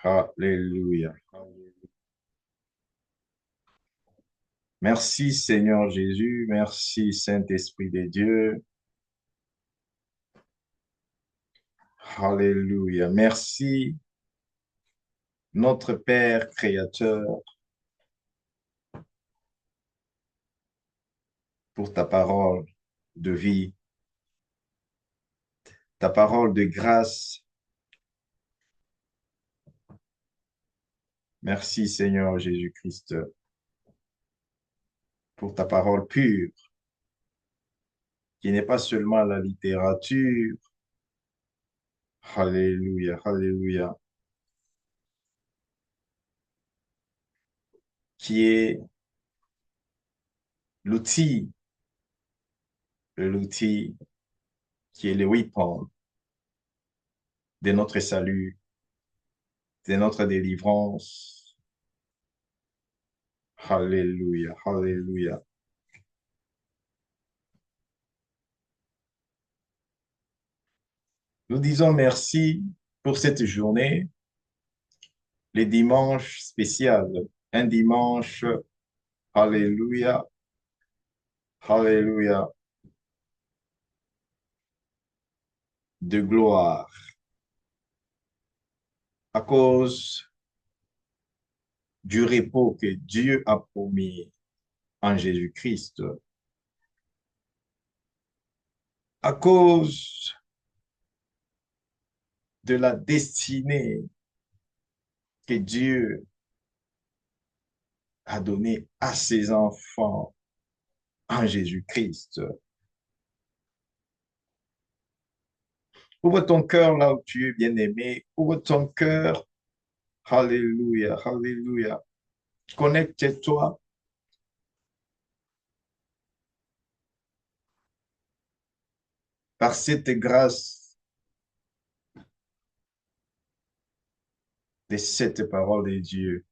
Alléluia. Merci Seigneur Jésus, merci Saint-Esprit de Dieu. Alléluia. Merci notre Père Créateur pour ta parole de vie, ta parole de grâce. Merci Seigneur Jésus-Christ pour ta parole pure, qui n'est pas seulement la littérature. Alléluia, alléluia, qui est l'outil, l'outil qui est le weapon de notre salut, de notre délivrance. Alléluia, alléluia. Nous disons merci pour cette journée, les dimanches spécial, un dimanche, alléluia, alléluia, de gloire, à cause du repos que Dieu a promis en Jésus-Christ, à cause de la destinée que Dieu a donnée à ses enfants en Jésus-Christ. Ouvre ton cœur là où tu es bien-aimé, ouvre ton cœur, alléluia, alléluia. Connecte-toi par cette grâce de cette parole de Dieu.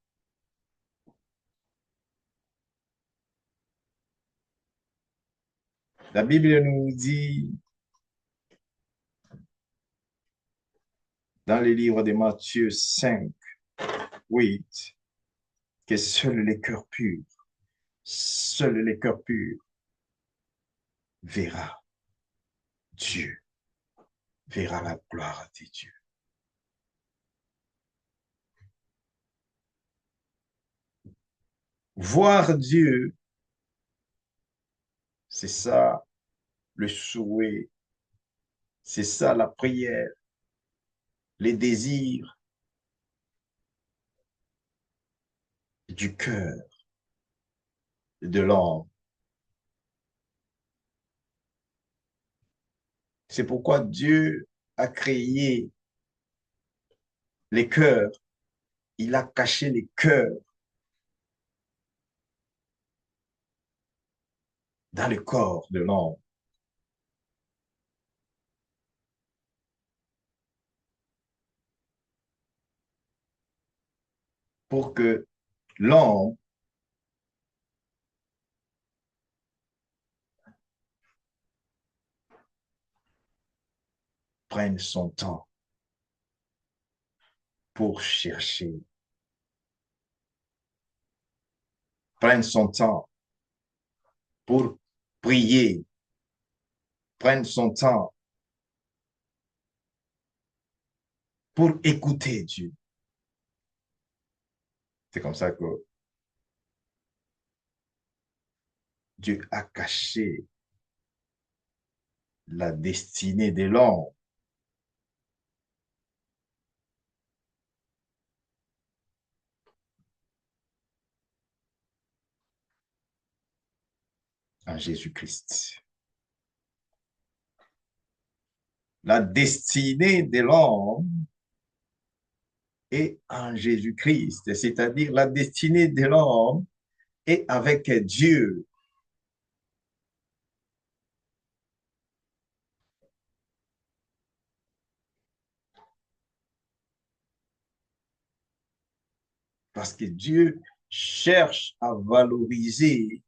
La Bible nous dit dans le livre de Matthieu 5, 8, que seuls les cœurs purs, seuls les cœurs purs verra Dieu, verra la gloire de Dieu. Voir Dieu, c'est ça le souhait, c'est ça la prière, les désirs du cœur de l'homme. C'est pourquoi Dieu a créé les cœurs, il a caché les cœurs dans le corps de l'homme pour que l'homme prenne son temps pour chercher, prenne son temps pour prier, prenne son temps pour écouter Dieu. C'est comme ça que Dieu a caché la destinée de l'homme en Jésus-Christ. La destinée de l'homme est en Jésus-Christ, c'est-à-dire la destinée de l'homme est avec Dieu. Parce que Dieu cherche à valoriser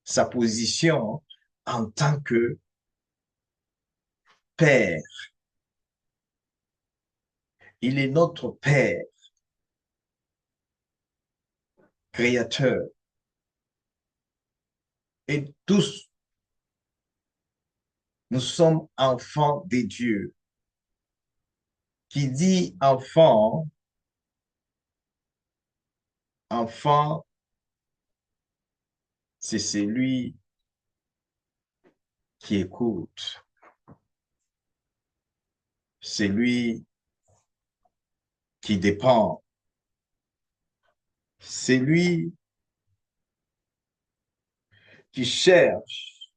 sa position en tant que Père. Il est notre Père. créateur. Et tous, nous sommes enfants de Dieu. Qui dit enfant, enfant, c'est celui qui écoute, celui qui dépend, celui qui cherche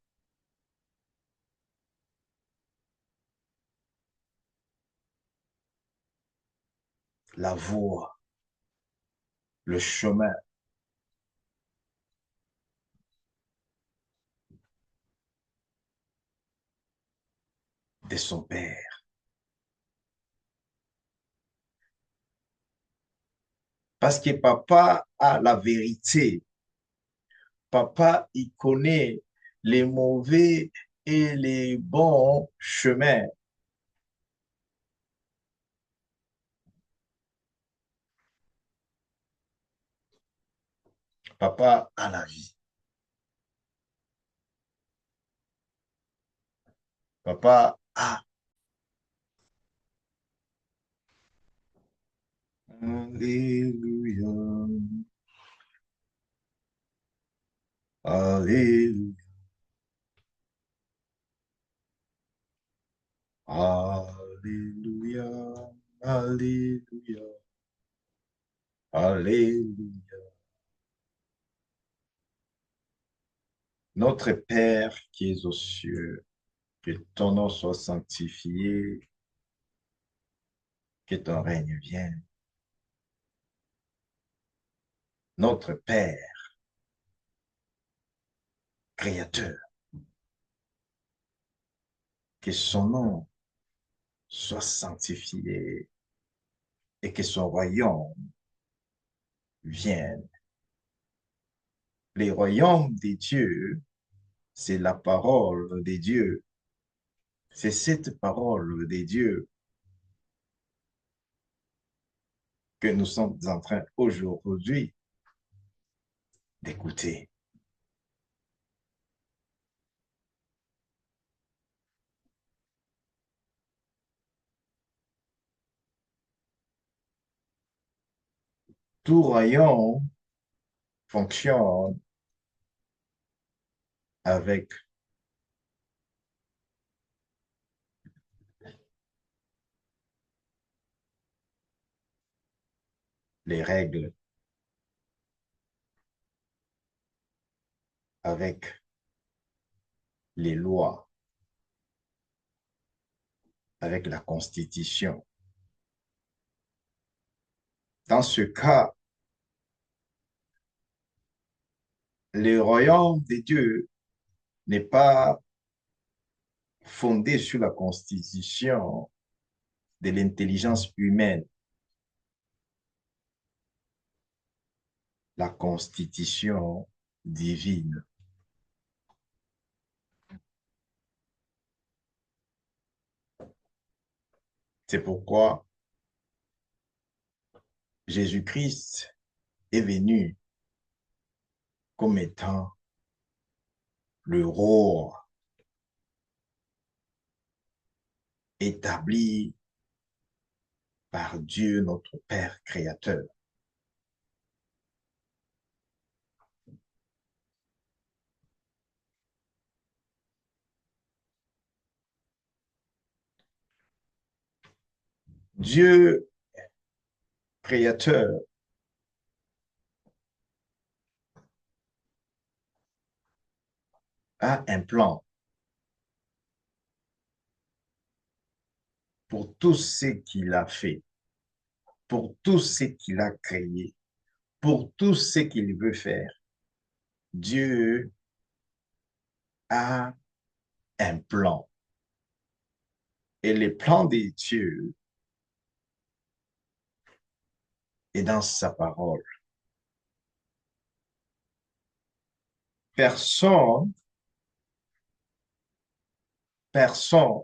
la voie, le chemin de son Père. Parce que papa a la vérité. Papa, il connaît les mauvais et les bons chemins. Papa a la vie. Papa a. Alléluia. Alléluia. Alléluia. Alléluia. Alléluia. Notre Père qui es aux cieux, que ton nom soit sanctifié, que ton règne vienne. Notre Père, Créateur, que son nom soit sanctifié et que son royaume vienne. Le royaume de Dieu, c'est la parole de Dieu. C'est cette parole de Dieu que nous sommes en train aujourd'hui d'écouter. Tout royaume fonctionne avec les règles, avec les lois, avec la Constitution. Dans ce cas, le royaume de Dieu n'est pas fondé sur la Constitution de l'intelligence humaine, la Constitution divine. C'est pourquoi Jésus-Christ est venu comme étant le roi établi par Dieu, notre Père créateur. Dieu créateur a un plan pour tout ce qu'il a fait, pour tout ce qu'il a créé, pour tout ce qu'il veut faire. Dieu a un plan. Et le plan de Dieu est dans sa parole. Personne, personne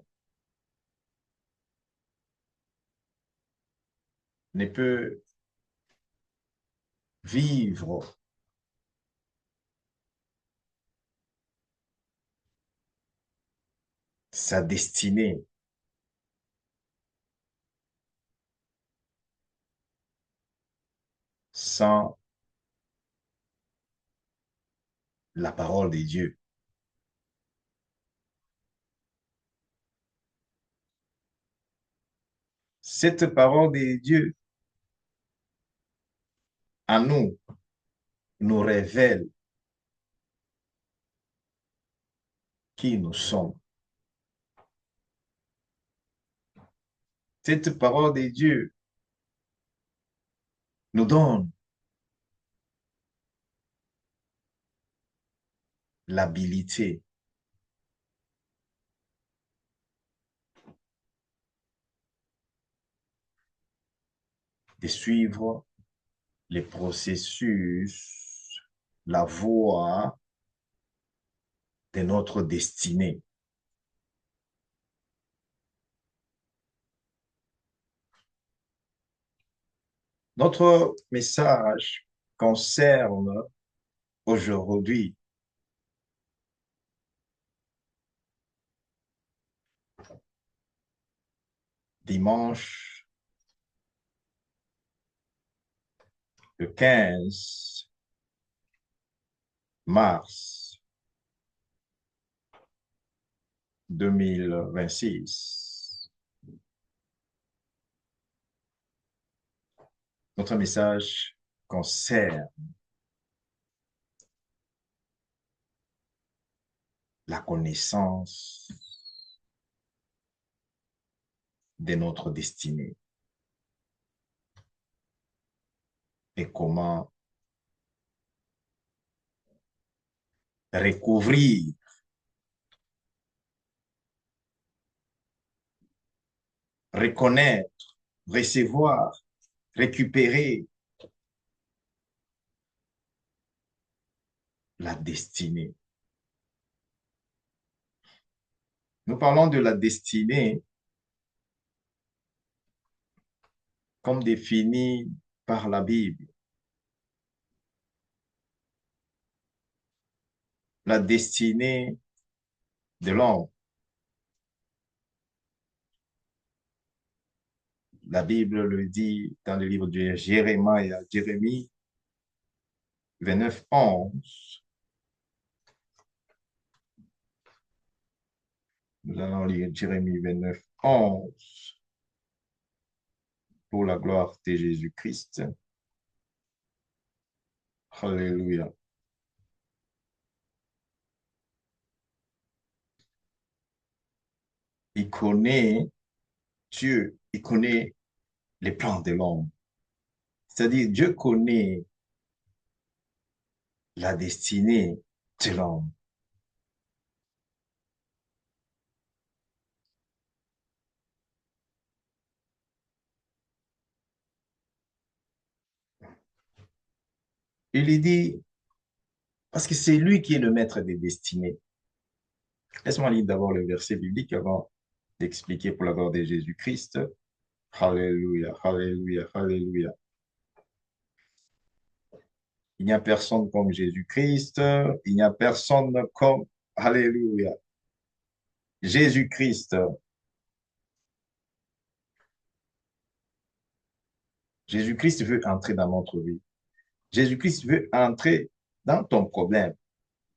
ne peut vivre sa destinée. Sans la parole de Dieu. Cette parole de Dieu à nous, nous révèle qui nous sommes. Cette parole de Dieu nous donne l'habilité de suivre les processus, la voie de notre destinée. Notre message concerne aujourd'hui dimanche le 15 mars 2026. Notre message concerne la connaissance de notre destinée et comment recouvrir, reconnaître, recevoir, récupérer la destinée. Nous parlons de la destinée comme définie par la Bible. La destinée de l'homme. La Bible le dit dans le livre de Jérémie 29, 11. Nous allons lire Jérémie 29, 11 pour la gloire de Jésus-Christ. Alléluia. Il connaît Dieu, il connaît les plans de l'homme. C'est-à-dire, Dieu connaît la destinée de l'homme. Il lui dit, parce que c'est lui qui est le maître des destinées. Laisse-moi lire d'abord le verset biblique avant d'expliquer pour la gloire de Jésus-Christ. Alléluia, alléluia, alléluia. Il n'y a personne comme Jésus-Christ. Il n'y a personne comme, alléluia, Jésus-Christ. Jésus-Christ veut entrer dans notre vie. Jésus-Christ veut entrer dans ton problème.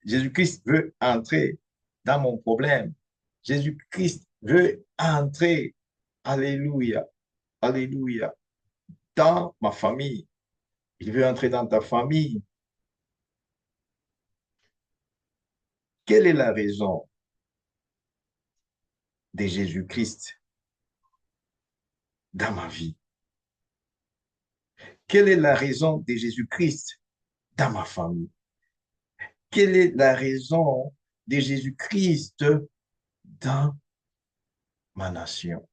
Jésus-Christ veut entrer dans mon problème. Jésus-Christ veut entrer, alléluia, alléluia, dans ma famille. Il veut entrer dans ta famille. Quelle est la raison de Jésus-Christ dans ma vie? Quelle est la raison de Jésus-Christ dans ma famille? Quelle est la raison de Jésus-Christ dans ma nation?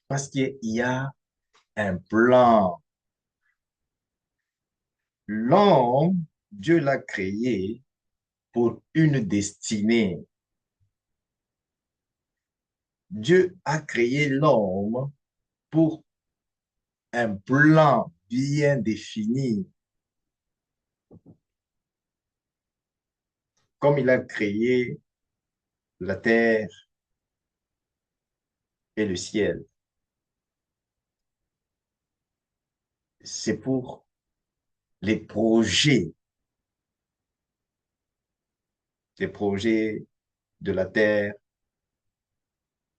Parce qu'il y a un plan. L'homme, Dieu l'a créé pour une destinée. Dieu a créé l'homme pour un plan bien défini. Comme il a créé la terre et le ciel. C'est pour les projets de la terre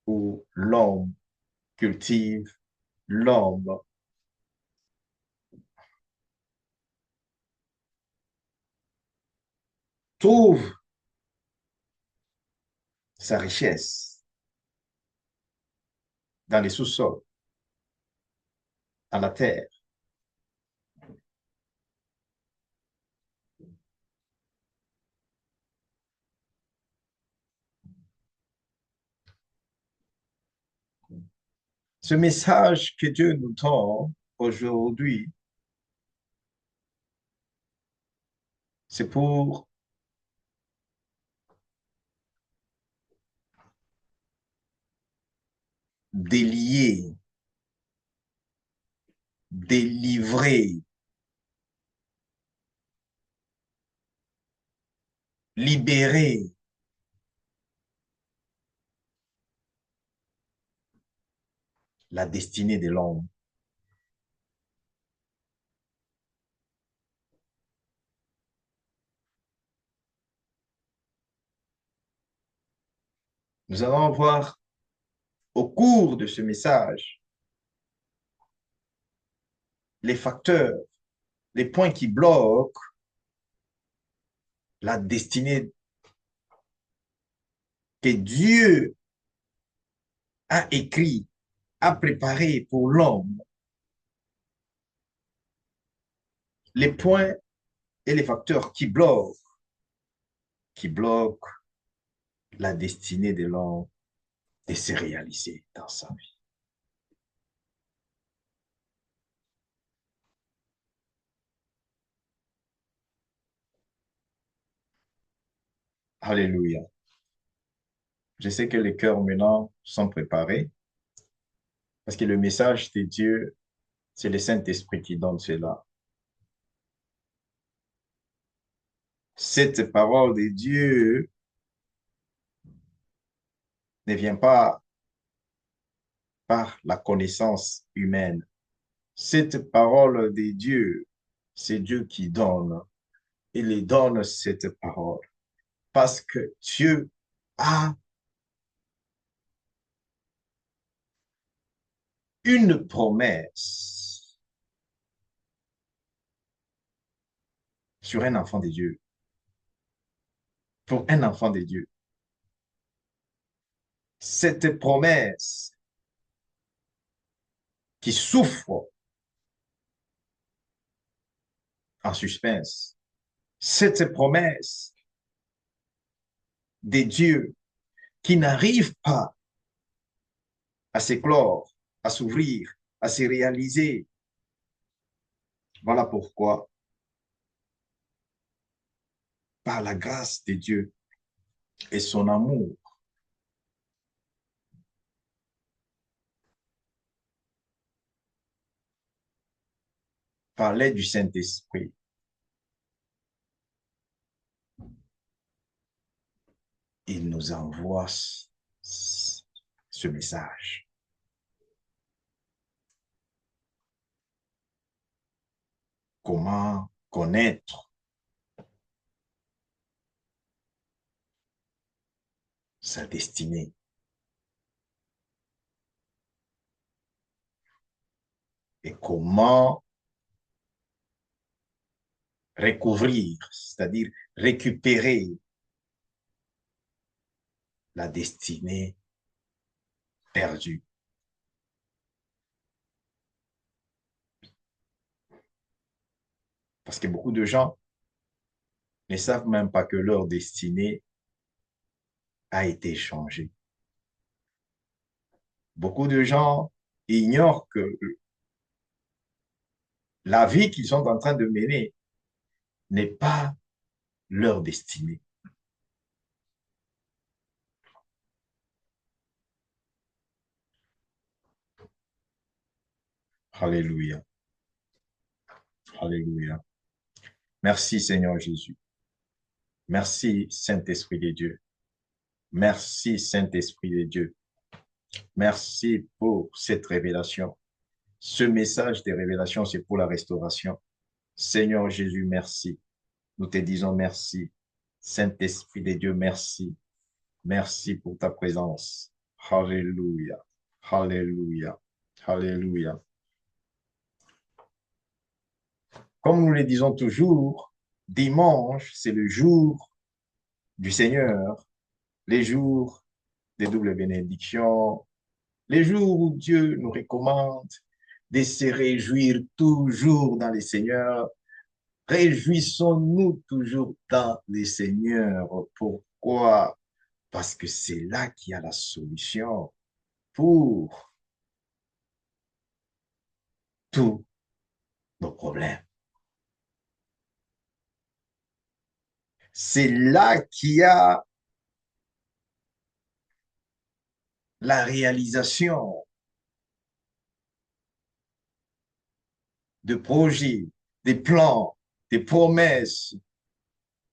où l'homme cultive, l'homme trouve sa richesse dans les sous-sols, à la terre. Ce message que Dieu nous donne aujourd'hui, c'est pour délier, délivrer, libérer la destinée de l'homme. Nous allons voir au cours de ce message les facteurs, les points qui bloquent la destinée que Dieu a écrit, a préparé pour l'homme, les points et les facteurs qui bloquent la destinée de l'homme de se réaliser dans sa vie. Alléluia. Je sais que les cœurs maintenant sont préparés parce que le message de Dieu, c'est le Saint-Esprit qui donne cela. Cette parole de Dieu ne vient pas par la connaissance humaine. Cette parole de Dieu, c'est Dieu qui donne. Il donne cette parole parce que Dieu a une promesse sur un enfant de Dieu, pour un enfant de Dieu. Cette promesse qui souffre en suspense, cette promesse de Dieu qui n'arrive pas à s'éclore, à s'ouvrir, à se réaliser. Voilà pourquoi, par la grâce de Dieu et son amour, par l'aide du Saint-Esprit, il nous envoie ce message. Comment connaître sa destinée et comment recouvrir, c'est-à-dire récupérer la destinée perdue. Parce que beaucoup de gens ne savent même pas que leur destinée a été changée. Beaucoup de gens ignorent que la vie qu'ils sont en train de mener n'est pas leur destinée. Alléluia. Alléluia. Merci Seigneur Jésus. Merci Saint-Esprit de Dieu. Merci, Saint-Esprit de Dieu. Merci pour cette révélation. Ce message de révélation, c'est pour la restauration. Seigneur Jésus, merci. Nous te disons merci. Saint-Esprit de Dieu, merci. Merci pour ta présence. Alléluia. Alléluia. Alléluia. Comme nous le disons toujours, dimanche, c'est le jour du Seigneur, les jours des doubles bénédictions, les jours où Dieu nous recommande de se réjouir toujours dans le Seigneur. Réjouissons-nous toujours dans le Seigneur. Pourquoi? Parce que c'est là qu'il y a la solution pour tous nos problèmes. C'est là qu'il y a la réalisation de projets, des plans, des promesses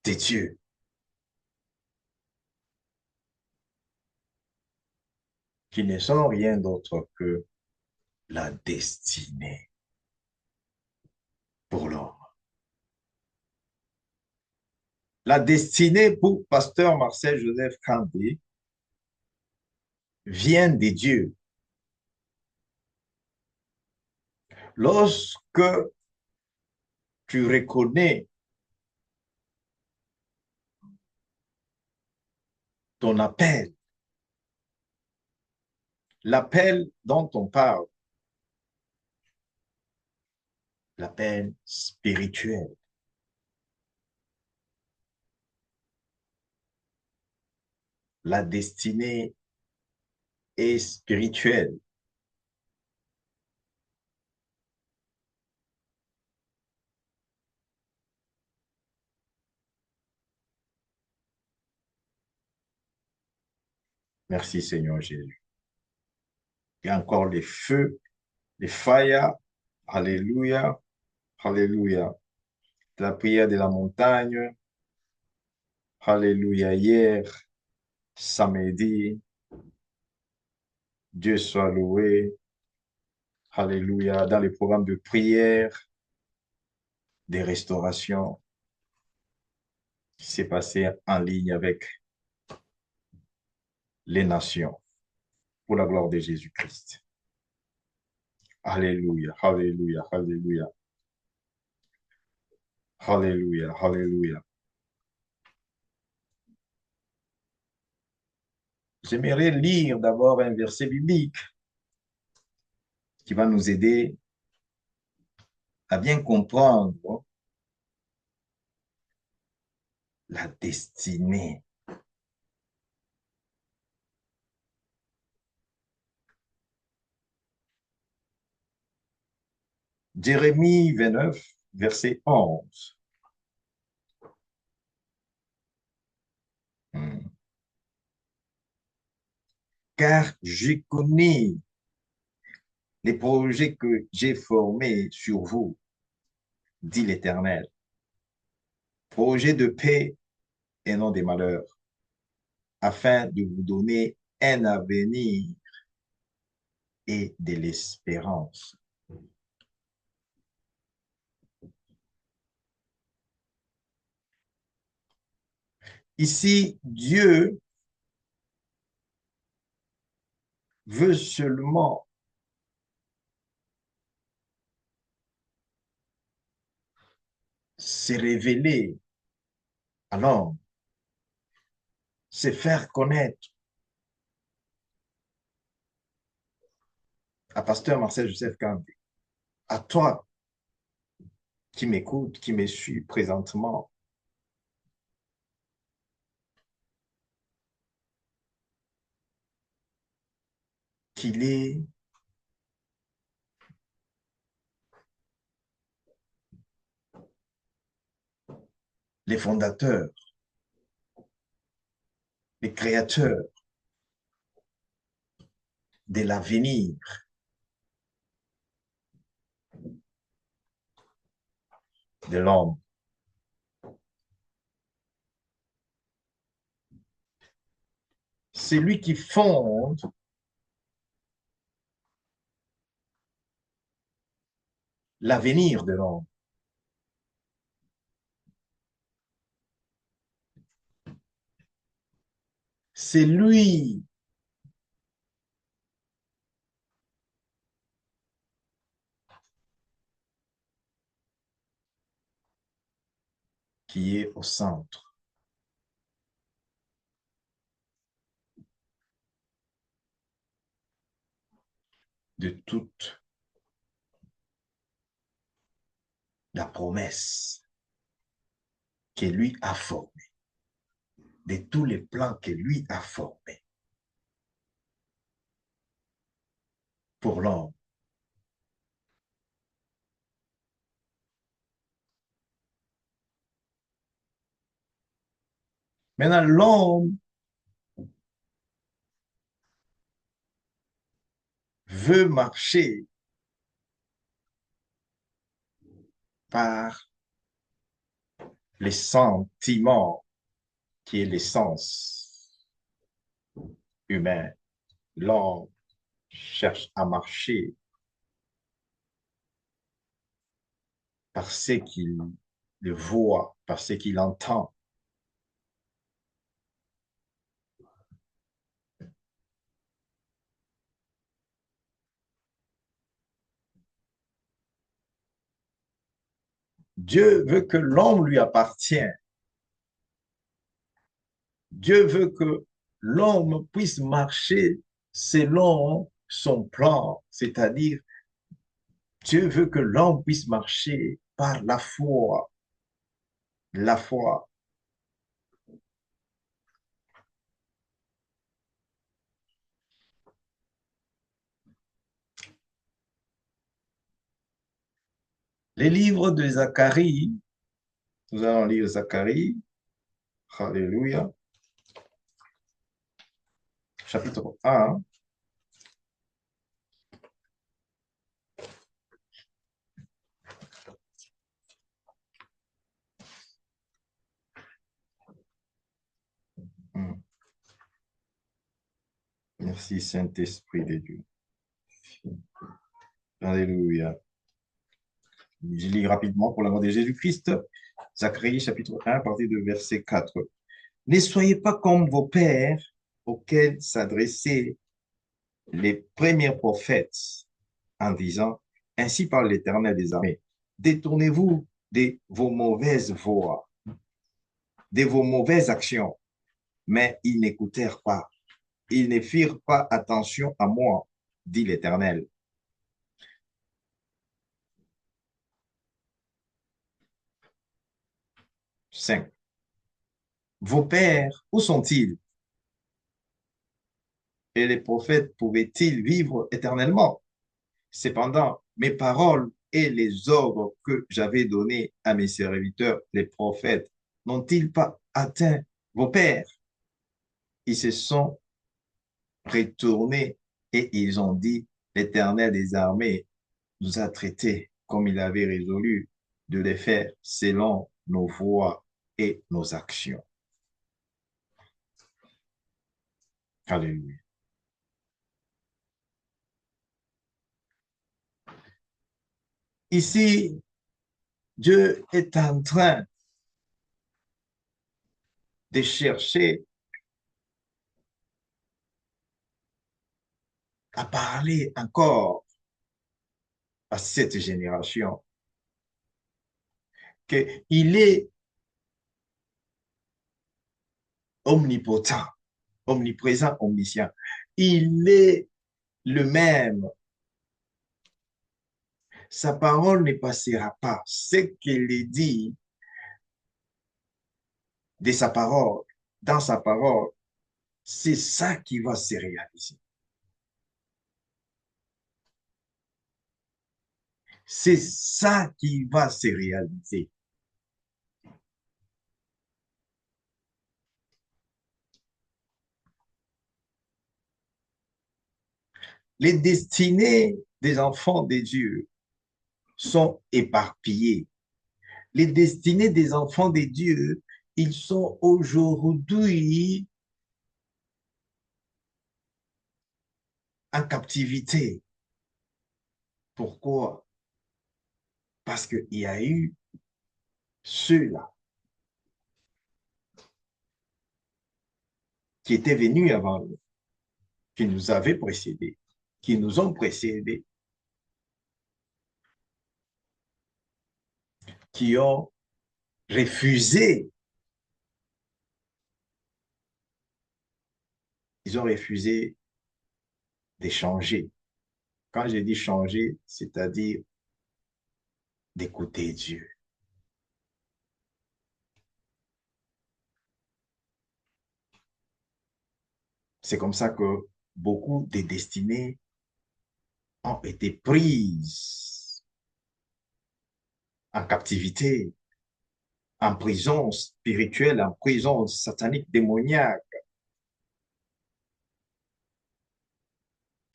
de Dieu, qui ne sont rien d'autre que la destinée pour l'homme. La destinée pour Pasteur Marcel Joseph Kandé vient de Dieu. Lorsque tu reconnais ton appel, l'appel dont on parle, l'appel spirituel, la destinée est spirituelle. Merci Seigneur Jésus. Il y a encore les feux, les fires. Alléluia, alléluia. La prière de la montagne. Alléluia. Hier, samedi, Dieu soit loué. Alléluia. Dans les programmes de prière, des restaurations, qui s'est passé en ligne avec les nations pour la gloire de Jésus-Christ. Alléluia, alléluia, alléluia. Alléluia, alléluia. J'aimerais lire d'abord un verset biblique qui va nous aider à bien comprendre la destinée. Jérémie 29, verset 11. Car je connais les projets que j'ai formés sur vous, dit l'Éternel. Projets de paix et non des malheurs, afin de vous donner un avenir et de l'espérance. Ici, Dieu veut seulement se révéler à l'homme, se faire connaître à Pasteur Marcel Joseph Kandé, à toi qui m'écoute, qui me suit présentement, qu'il est les fondateurs, les créateurs de l'avenir de l'homme. C'est lui qui fonde l'avenir de l'homme. C'est lui qui est au centre de toute la promesse que lui a formée, de tous les plans que lui a formés pour l'homme. Maintenant, l'homme veut marcher par les sentiments qui est l'essence humaine. L'homme cherche à marcher par ce qu'il voit, par ce qu'il entend. Dieu veut que l'homme lui appartienne. Dieu veut que l'homme puisse marcher selon son plan, c'est-à-dire Dieu veut que l'homme puisse marcher par la foi. La foi. Les livres de Zacharie, nous allons lire Zacharie, Alléluia, chapitre 1. Merci Saint-Esprit de Dieu. Alléluia. Je lis rapidement pour l'amour de Jésus-Christ. Zacharie chapitre 1, à partir de verset 4. Ne soyez pas comme vos pères auxquels s'adressaient les premiers prophètes en disant, ainsi parle l'Éternel des armées, détournez-vous de vos mauvaises voies, de vos mauvaises actions. Mais ils n'écoutèrent pas. Ils ne firent pas attention à moi, dit l'Éternel. 5. Vos pères, où sont-ils? Et les prophètes pouvaient-ils vivre éternellement? Cependant, mes paroles et les ordres que j'avais donnés à mes serviteurs, les prophètes, n'ont-ils pas atteint vos pères? Ils se sont retournés et ils ont dit, l'Éternel des armées nous a traités comme il avait résolu de les faire selon nos voies et nos actions. Alléluia. Ici, Dieu est en train de chercher à parler encore à cette génération qu'il est omnipotent, omniprésent, omniscient. Il est le même. Sa parole ne passera pas. Ce qu'il est dit de sa parole, dans sa parole, c'est ça qui va se réaliser. C'est ça qui va se réaliser. Les destinées des enfants de Dieu sont éparpillées. Les destinées des enfants de Dieu, ils sont aujourd'hui en captivité. Pourquoi? Parce qu'il y a eu ceux-là qui étaient venus avant nous, qui nous avaient précédés, qui nous ont précédés, qui ont refusé, ils ont refusé d'échanger. Quand je dis changer, c'est-à-dire d'écouter Dieu. C'est comme ça que beaucoup de destinées ont été prises en captivité, en prison spirituelle, en prison satanique, démoniaque.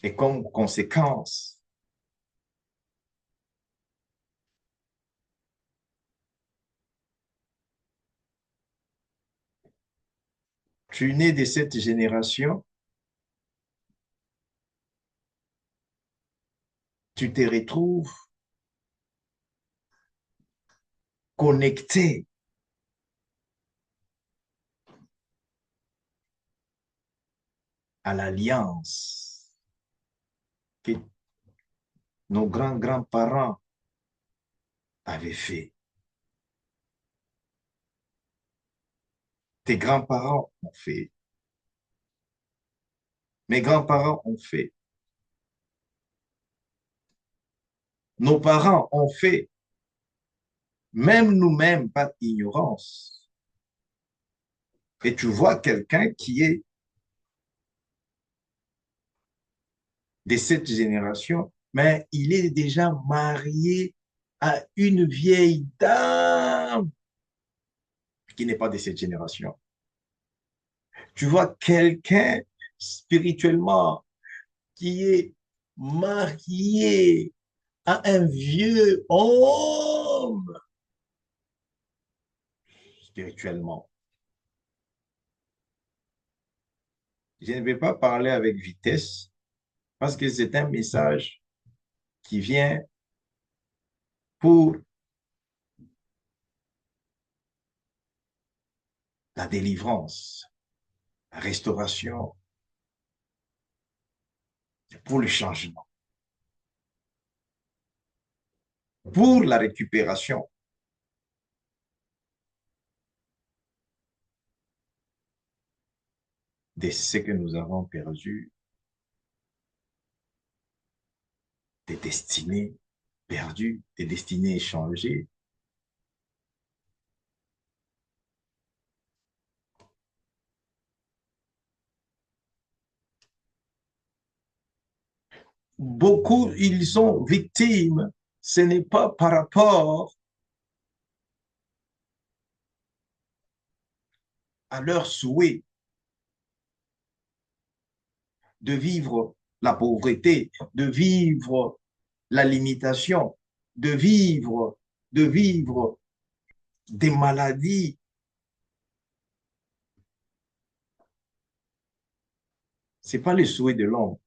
Et comme conséquence, tu es né de cette génération, tu te retrouves connecté à l'alliance que nos grands-grands-parents avaient fait. Tes grands-parents ont fait. Mes grands-parents ont fait. Nos parents ont fait. Même nous-mêmes, pas d'ignorance. Et tu vois quelqu'un qui est de cette génération, mais il est déjà marié à une vieille dame qui n'est pas de cette génération. Tu vois quelqu'un spirituellement qui est marié à un vieux homme spirituellement. Je ne vais pas parler avec vitesse parce que c'est un message qui vient pour la délivrance, la restauration, pour le changement, pour la récupération. De ce que nous avons perdu, des destinées perdues, des destinées échangées. Beaucoup, ils sont victimes. Ce n'est pas par rapport à leur souhait de vivre la pauvreté, de vivre la limitation, de vivre des maladies. Ce n'est pas le souhait de l'homme.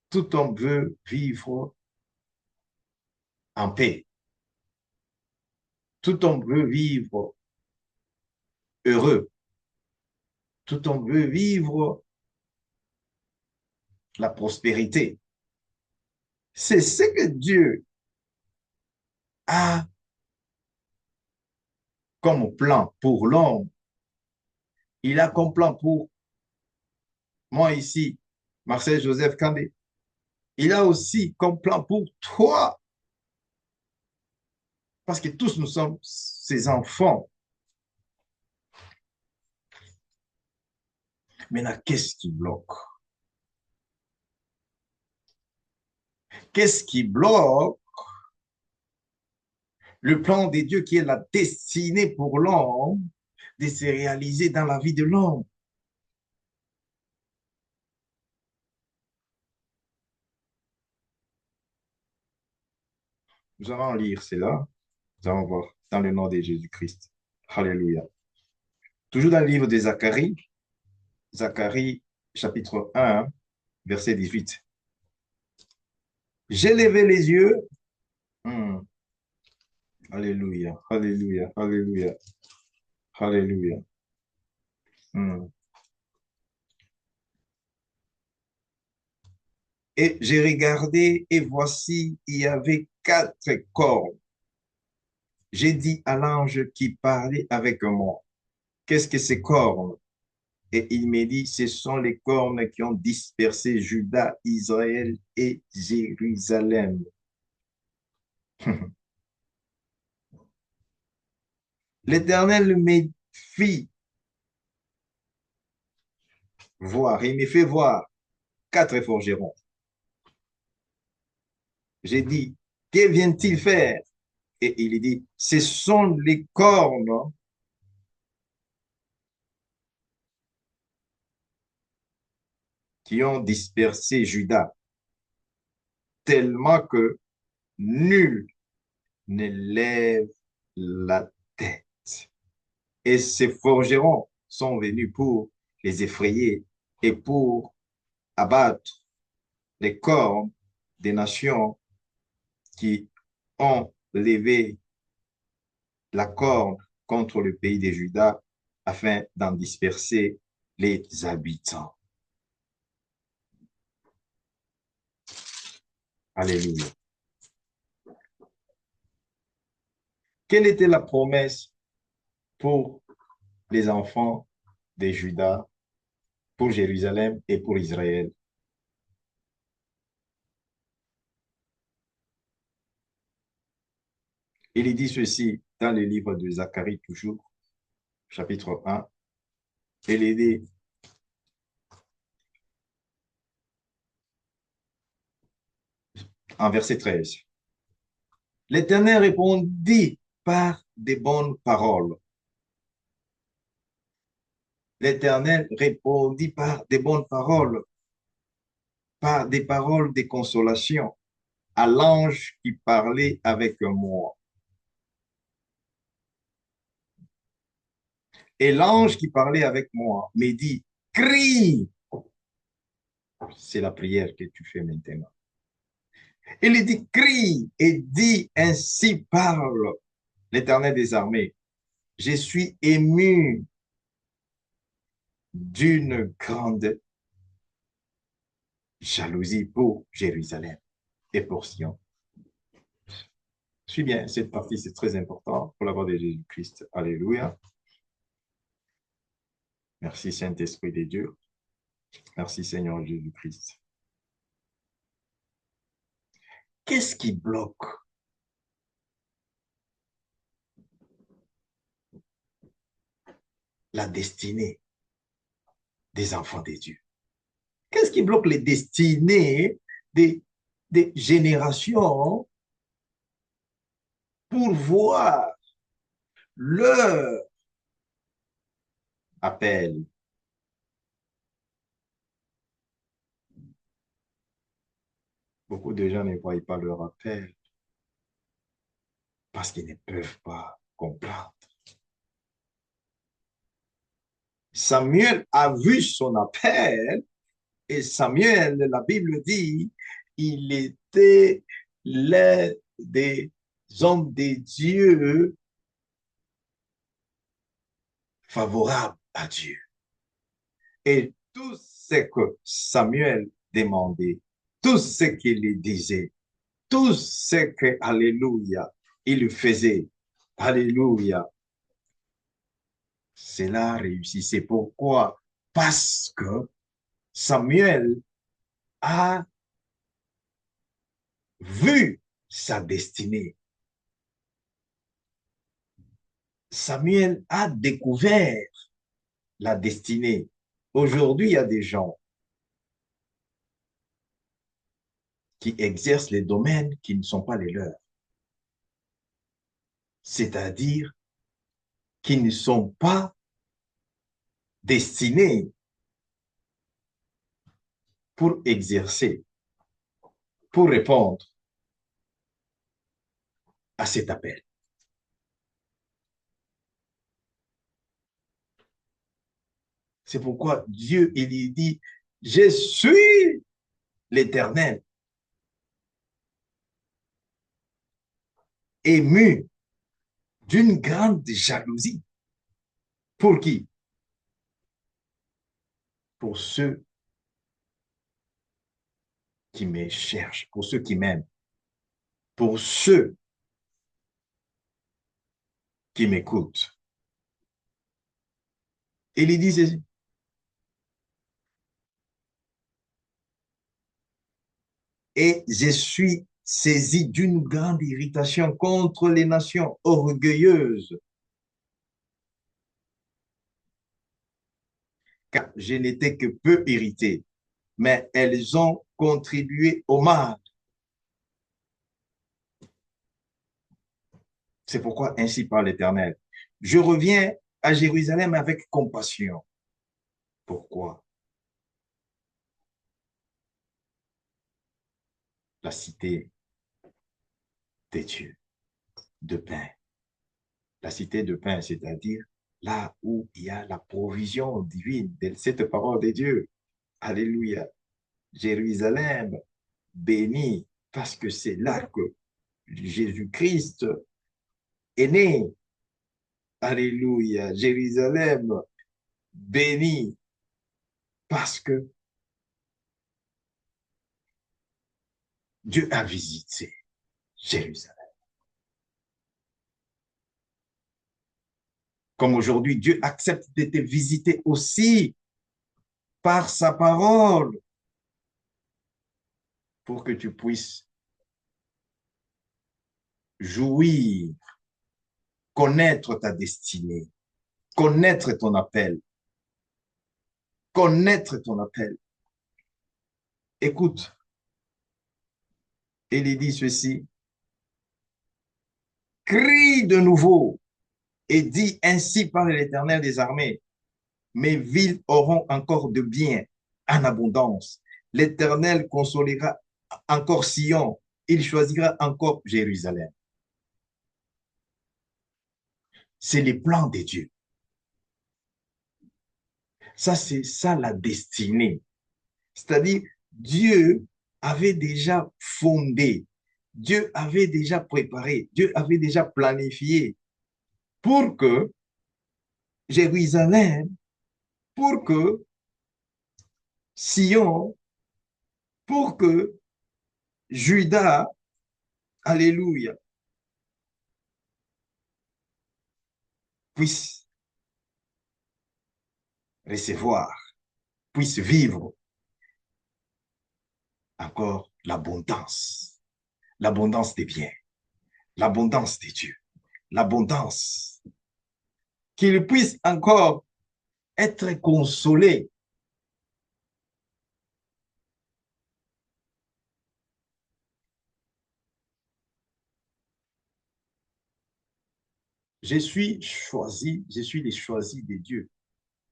Tout homme veut vivre en paix. Tout homme veut vivre heureux. Tout homme veut vivre la prospérité. C'est ce que Dieu a comme plan pour l'homme. Il a comme plan pour moi ici, Marcel Joseph Kandé. Il a aussi comme plan pour toi, parce que tous nous sommes ses enfants. Maintenant, qu'est-ce qui bloque? Qu'est-ce qui bloque le plan de Dieu qui est la destinée pour l'homme de se réaliser dans la vie de l'homme? Nous allons lire cela. Nous allons voir dans le nom de Jésus-Christ. Alléluia. Toujours dans le livre de Zacharie, Zacharie chapitre 1, verset 18. J'ai levé les yeux. Hmm. Alléluia, alléluia, alléluia, alléluia. Hmm. Et j'ai regardé et voici, il y avait quatre cornes. J'ai dit à l'ange qui parlait avec moi, qu'est-ce que ces cornes? Et il m'a dit, ce sont les cornes qui ont dispersé Juda, Israël et Jérusalem. L'Éternel me fit voir, il me fait voir quatre forgerons. J'ai dit, que vient-il faire? Et il dit, ce sont les cornes qui ont dispersé Juda, tellement que nul ne lève la tête. Et ces forgerons sont venus pour les effrayer et pour abattre les cornes des nations qui ont levé la corne contre le pays de Juda afin d'en disperser les habitants. Alléluia. Quelle était la promesse pour les enfants de Juda, pour Jérusalem et pour Israël? Il dit ceci dans le livre de Zacharie, toujours, chapitre 1. Il dit, en verset 13, l'Éternel répondit par des bonnes paroles. L'Éternel répondit par des bonnes paroles, par des paroles de consolation à l'ange qui parlait avec moi. Et l'ange qui parlait avec moi me dit, crie. C'est la prière que tu fais maintenant. Il dit, crie et dit, ainsi parle l'Éternel des armées. Je suis ému d'une grande jalousie pour Jérusalem et pour Sion. Suis bien, cette partie, c'est très important pour la voix de Jésus-Christ. Alléluia. Merci Saint-Esprit de Dieu. Merci Seigneur Jésus-Christ. Qu'est-ce qui bloque la destinée des enfants de Dieu? Qu'est-ce qui bloque les destinées des générations pour voir leur appel? Beaucoup de gens ne voient pas leur appel parce qu'ils ne peuvent pas comprendre. Samuel a vu son appel et Samuel, la Bible dit, il était l'un des hommes de Dieu favorables à Dieu. Et tout ce que Samuel demandait, tout ce qu'il disait, tout ce que, alléluia, il faisait, alléluia, cela réussissait. Pourquoi? Parce que Samuel a vu sa destinée. Samuel a découvert la destinée. Aujourd'hui, il y a des gens qui exercent les domaines qui ne sont pas les leurs, c'est-à-dire qui ne sont pas destinés pour exercer, pour répondre à cet appel. C'est pourquoi Dieu, il dit, Je suis l'Éternel, ému d'une grande jalousie. Pour qui? Pour ceux qui me cherchent, pour ceux qui m'aiment, pour ceux qui m'écoutent. Et il dit ceci. Et je suis saisi d'une grande irritation contre les nations orgueilleuses, car je n'étais que peu irrité, mais elles ont contribué au mal. C'est pourquoi ainsi parle l'Éternel. Je reviens à Jérusalem avec compassion. Pourquoi? La cité des dieux, de pain. La cité de pain, c'est-à-dire là où il y a la provision divine de cette parole de Dieu. Alléluia. Jérusalem, béni, parce que c'est là que Jésus-Christ est né. Alléluia. Jérusalem, béni, parce que Dieu a visité Jérusalem. Comme aujourd'hui, Dieu accepte de te visiter aussi par sa parole pour que tu puisses jouir, connaître ta destinée, connaître ton appel, connaître ton appel. Écoute, il dit ceci, crie de nouveau et dis ainsi par l'Éternel des armées, mes villes auront encore de bien en abondance. L'Éternel consolera encore Sion, il choisira encore Jérusalem. C'est les plans de Dieu. Ça, c'est ça la destinée. C'est-à-dire, Dieu avait déjà fondé, Dieu avait déjà préparé, Dieu avait déjà planifié pour que Jérusalem, pour que Sion, pour que Juda, alléluia, puisse recevoir, puisse vivre encore l'abondance des biens, l'abondance des dieux, l'abondance, qu'il puisse encore être consolé. Je suis choisi, je suis les choisis des dieux.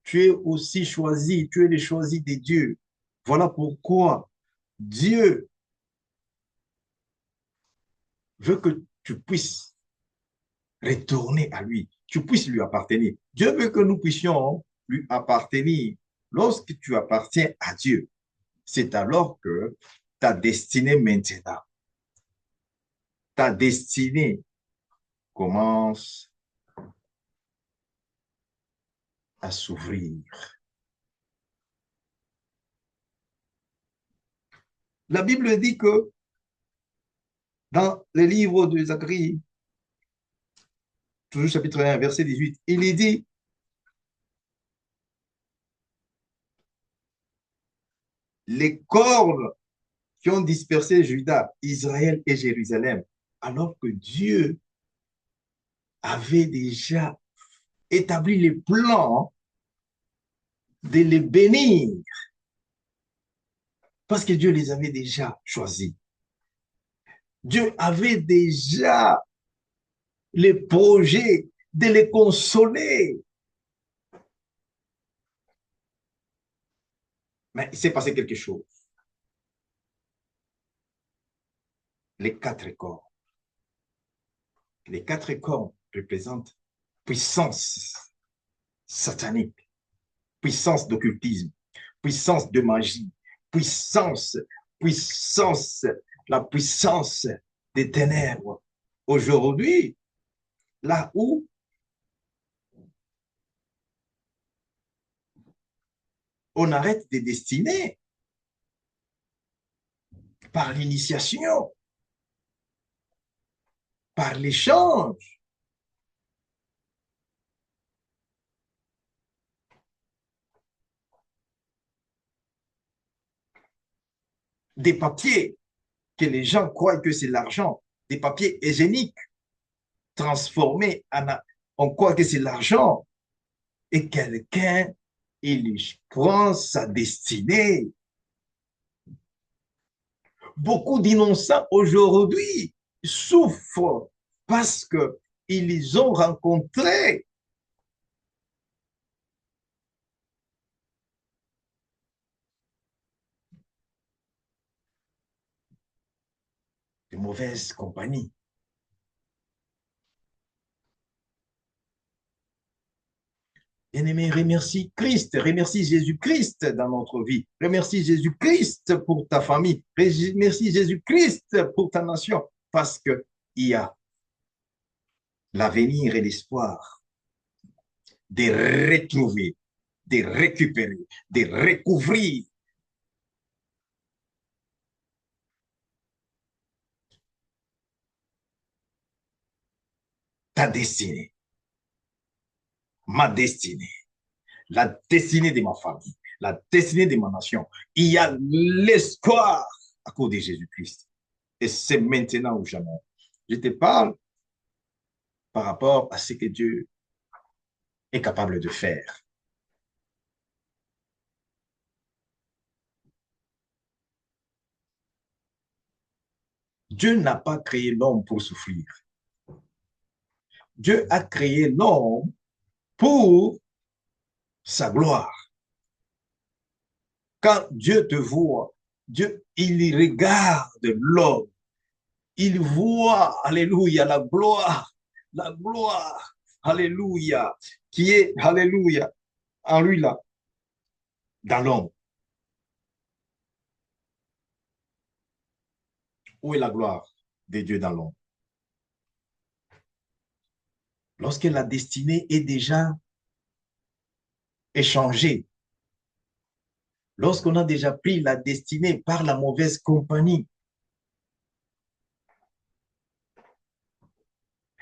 Tu es aussi choisi, tu es les choisis des dieux. Voilà pourquoi Dieu veut que tu puisses retourner à lui, tu puisses lui appartenir. Dieu veut que nous puissions lui appartenir. Lorsque tu appartiens à Dieu, c'est alors que ta destinée maintenant, ta destinée commence à s'ouvrir. La Bible dit que dans le livre de Zacharie, toujours chapitre 1, verset 18, il est dit, les cornes qui ont dispersé Juda, Israël et Jérusalem, alors que Dieu avait déjà établi les plans de les bénir, parce que Dieu les avait déjà choisis. Dieu avait déjà les projets de les consoler. Mais il s'est passé quelque chose. Les quatre corps. Les quatre corps représentent puissance satanique, puissance d'occultisme, puissance de magie, puissance, puissance, la puissance des ténèbres. Aujourd'hui, là où on arrête de destiner par l'initiation, par l'échange, des papiers que les gens croient que c'est l'argent, des papiers hygiéniques transformés on croit que c'est l'argent et quelqu'un, il prend sa destinée. Beaucoup d'innocents aujourd'hui souffrent parce qu'ils ont rencontré de mauvaises compagnies. Bien-aimé, remercie Christ, remercie Jésus-Christ dans notre vie. Remercie Jésus-Christ pour ta famille. Remercie Jésus-Christ pour ta nation. Parce qu'il y a l'avenir et l'espoir de retrouver, de récupérer, de recouvrir ta destinée, ma destinée, la destinée de ma famille, la destinée de ma nation. Il y a l'espoir à cause de Jésus-Christ. Et c'est maintenant ou jamais. Je te parle par rapport à ce que Dieu est capable de faire. Dieu n'a pas créé l'homme pour souffrir. Dieu a créé l'homme pour sa gloire. Quand Dieu te voit, Dieu, il regarde l'homme. Il voit, alléluia, la gloire, alléluia, qui est, alléluia, en lui là, dans l'homme. Où est la gloire de Dieu dans l'homme? Lorsque la destinée est déjà échangée, lorsqu'on a déjà pris la destinée par la mauvaise compagnie,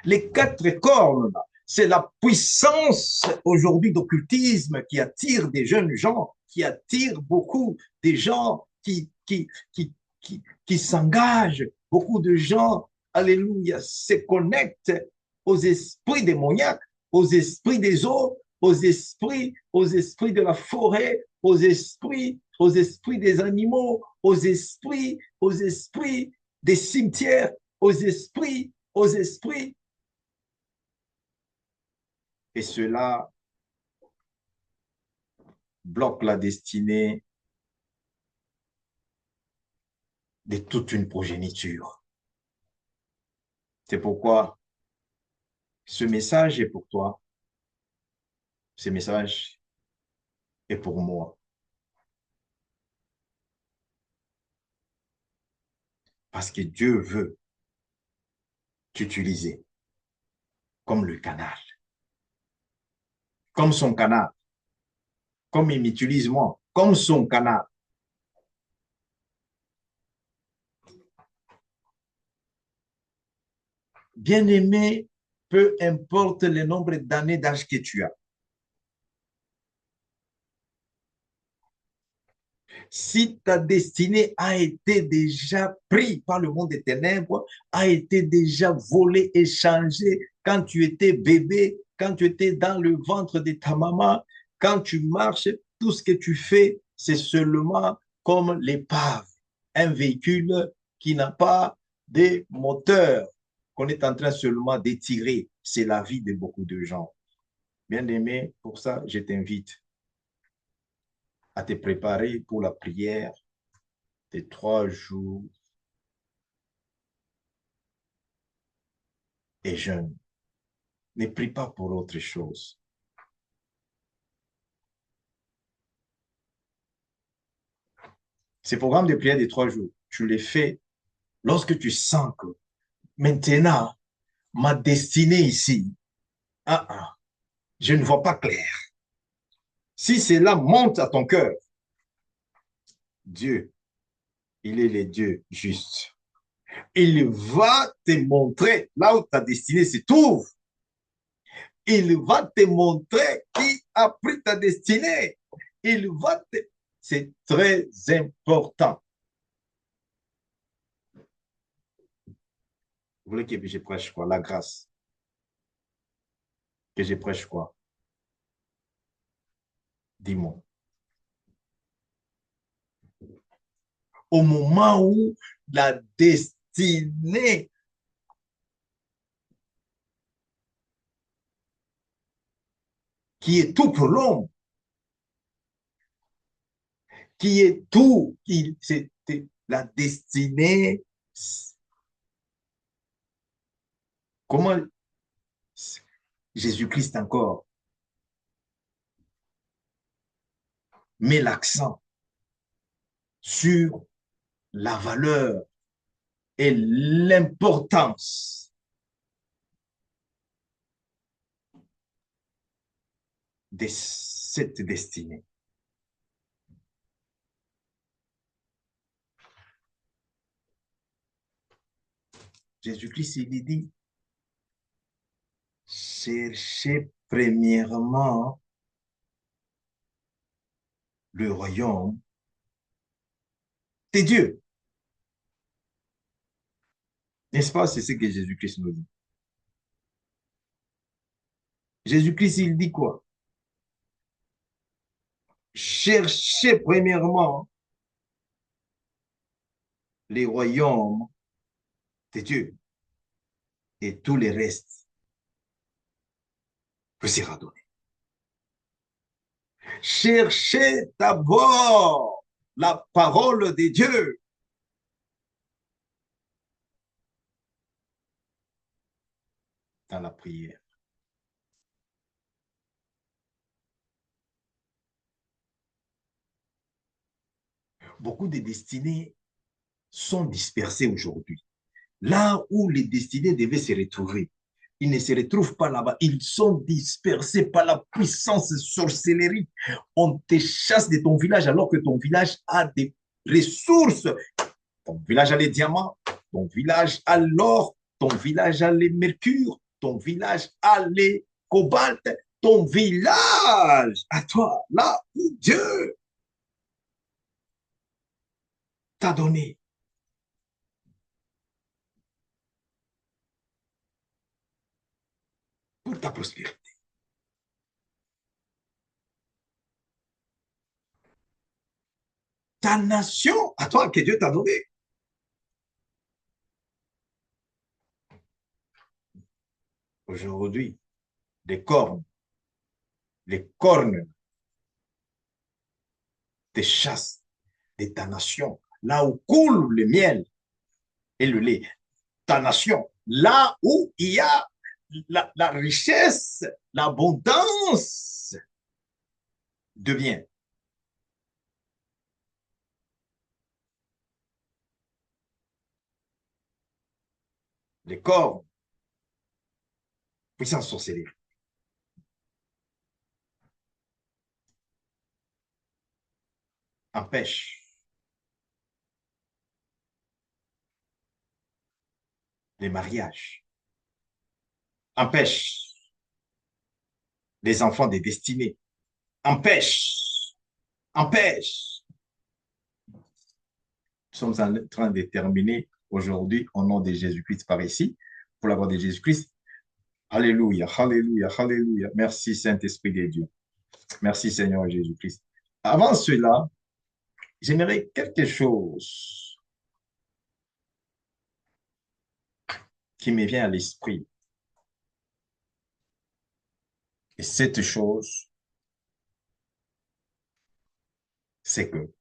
les quatre cornes, c'est la puissance aujourd'hui d'occultisme qui attire des jeunes gens, qui attire beaucoup des gens qui s'engagent, beaucoup de gens, alléluia, se connectent aux esprits démoniaques, aux esprits des eaux, aux esprits de la forêt, aux esprits des animaux, aux esprits des cimetières, aux esprits. Et cela bloque la destinée de toute une progéniture. C'est pourquoi ce message est pour toi, ce message est pour moi. Parce que Dieu veut t'utiliser comme le canal, comme son canal, comme il m'utilise moi, comme son canal. Bien-aimé, peu importe le nombre d'années d'âge que tu as, si ta destinée a été déjà prise par le monde des ténèbres, a été déjà volée, échangée quand tu étais bébé, quand tu étais dans le ventre de ta maman, quand tu marches, tout ce que tu fais, c'est seulement comme l'épave, un véhicule qui n'a pas de moteur, qu'on est en train seulement d'étirer. C'est la vie de beaucoup de gens. Bien aimé, pour ça, je t'invite à te préparer pour la prière des 3 jours et jeûne. Ne prie pas pour autre chose. Ces programmes de prière de 3 jours, tu les fais lorsque tu sens que maintenant, ma destinée ici, ah, ah, je ne vois pas clair. Si cela monte à ton cœur, Dieu, il est le Dieu juste. Il va te montrer là où ta destinée se trouve. Il va te montrer qui a pris ta destinée. Il va te... C'est très important. Vous voulez que je prêche quoi? La grâce. Que je prêche quoi? Dis-moi. Au moment où la destinée qui est tout pour l'homme, qui est tout, c'était la destinée. Comment Jésus-Christ encore met l'accent sur la valeur et l'importance de cette destinée. Jésus-Christ, il dit, cherchez premièrement le royaume de Dieu. N'est-ce pas? C'est ce que Jésus-Christ nous dit. Jésus-Christ, il dit quoi? Cherchez premièrement les royaumes de Dieu et tout le reste vous sera donné. Cherchez d'abord la parole de Dieu. Dans la prière. Beaucoup de destinées sont dispersées aujourd'hui. Là où les destinées devaient se retrouver, ils ne se retrouvent pas là-bas. Ils sont dispersés par la puissance sorcellerie. On te chasse de ton village alors que ton village a des ressources. Ton village a les diamants, ton village a l'or, ton village a les mercures, ton village a les cobalt, ton village à toi, là où Dieu t'a donné pour ta prospérité. Ta nation à toi que Dieu t'a donné. Aujourd'hui, les cornes, les cornes te chassent de ta nation, là où coule le miel et le lait. Ta nation, là où il y a la richesse, l'abondance de biens. Les cornes, puissance sorcellerie, empêchent les mariages, empêchent les enfants des destinées, empêchent. Nous sommes en train de terminer aujourd'hui au nom de Jésus-Christ par ici, pour la gloire de Jésus-Christ. Alléluia, alléluia, alléluia. Merci Saint-Esprit de Dieu. Merci Seigneur Jésus-Christ. Avant cela, j'aimerais quelque chose qui me vient à l'esprit. Et cette chose, c'est que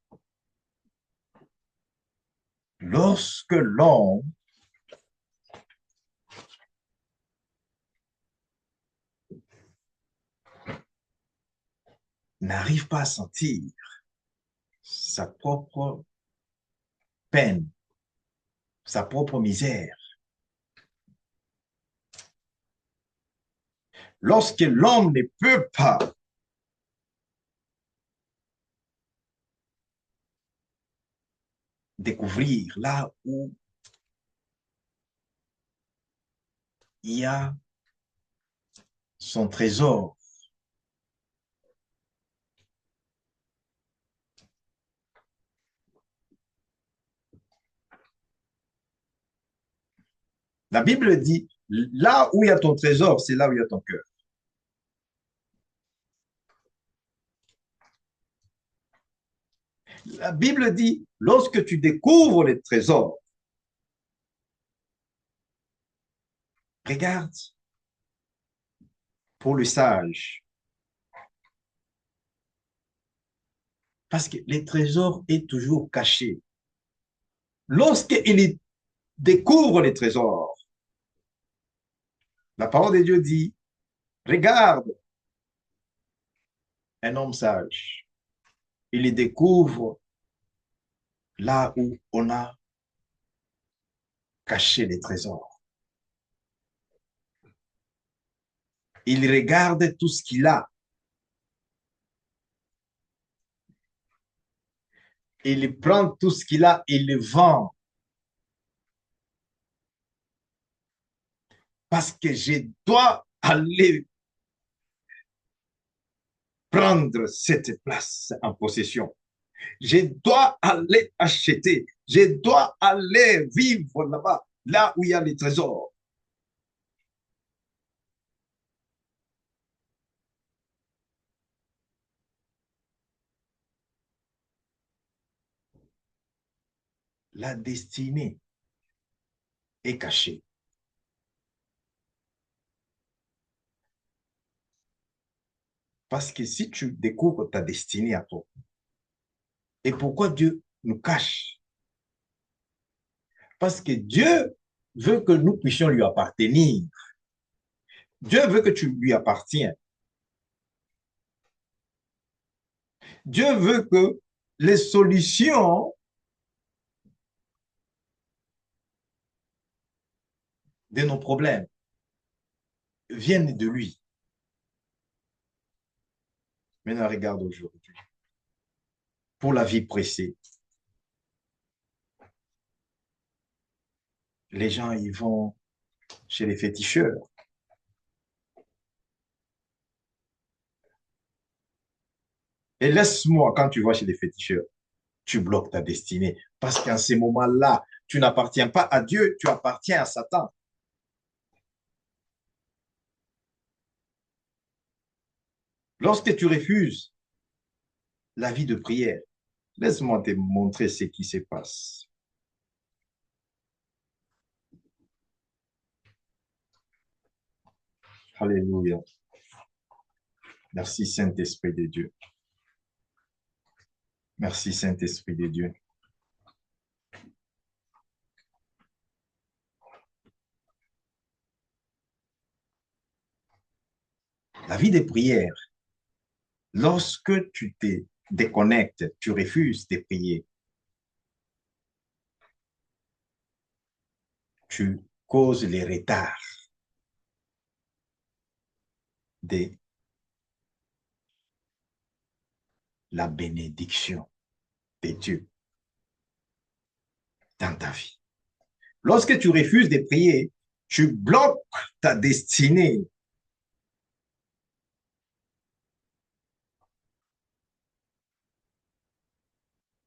lorsque l'homme n'arrive pas à sentir sa propre peine, sa propre misère. Lorsque l'homme ne peut pas découvrir là où il y a son trésor, la Bible dit, là où il y a ton trésor, c'est là où il y a ton cœur. La Bible dit, lorsque tu découvres les trésors, regarde, pour le sage, parce que les trésors est toujours caché. Lorsqu'il découvre les trésors, la parole de Dieu dit, regarde un homme sage, il découvre là où on a caché les trésors. Il regarde tout ce qu'il a. Il prend tout ce qu'il a et le vend. Parce que je dois aller prendre cette place en possession. Je dois aller acheter. Je dois aller vivre là-bas, là où il y a les trésors. La destinée est cachée. Parce que si tu découvres ta destinée à toi, et pourquoi Dieu nous cache? Parce que Dieu veut que nous puissions lui appartenir. Dieu veut que tu lui appartiennes. Dieu veut que les solutions de nos problèmes viennent de lui. Maintenant, regarde aujourd'hui. Pour la vie pressée, les gens, ils vont chez les féticheurs. Et laisse-moi, quand tu vas chez les féticheurs, tu bloques ta destinée. Parce qu'en ces moments-là, tu n'appartiens pas à Dieu, tu appartiens à Satan. Lorsque tu refuses la vie de prière, laisse-moi te montrer ce qui se passe. Alléluia. Merci Saint-Esprit de Dieu. Merci Saint-Esprit de Dieu. La vie de prière, lorsque tu te déconnectes, tu refuses de prier, tu causes les retards de la bénédiction de Dieu dans ta vie. Lorsque tu refuses de prier, tu bloques ta destinée.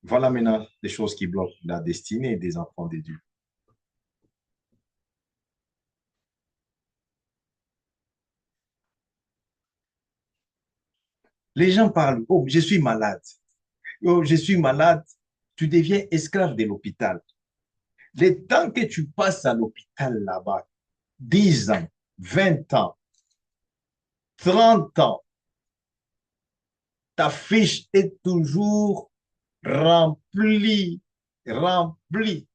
Voilà maintenant les choses qui bloquent la destinée des enfants de Dieu. Les gens parlent, oh, je suis malade. Oh, je suis malade. Tu deviens esclave de l'hôpital. Le temps que tu passes à l'hôpital là-bas, 10 ans, 20 ans, 30 ans, ta fiche est toujours remplie, remplie.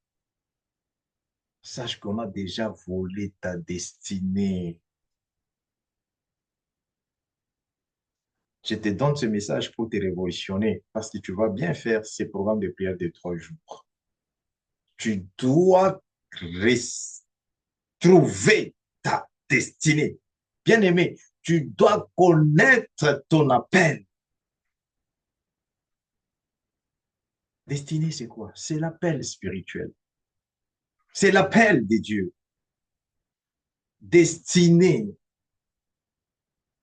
Sache qu'on a déjà volé ta destinée. Je te donne ce message pour te révolutionner parce que tu vas bien faire ces programmes de prière de 3 jours. Tu dois trouver ta destinée. Bien-aimé, tu dois connaître ton appel. Destinée, c'est quoi? C'est l'appel spirituel. C'est l'appel de Dieu. Destinée.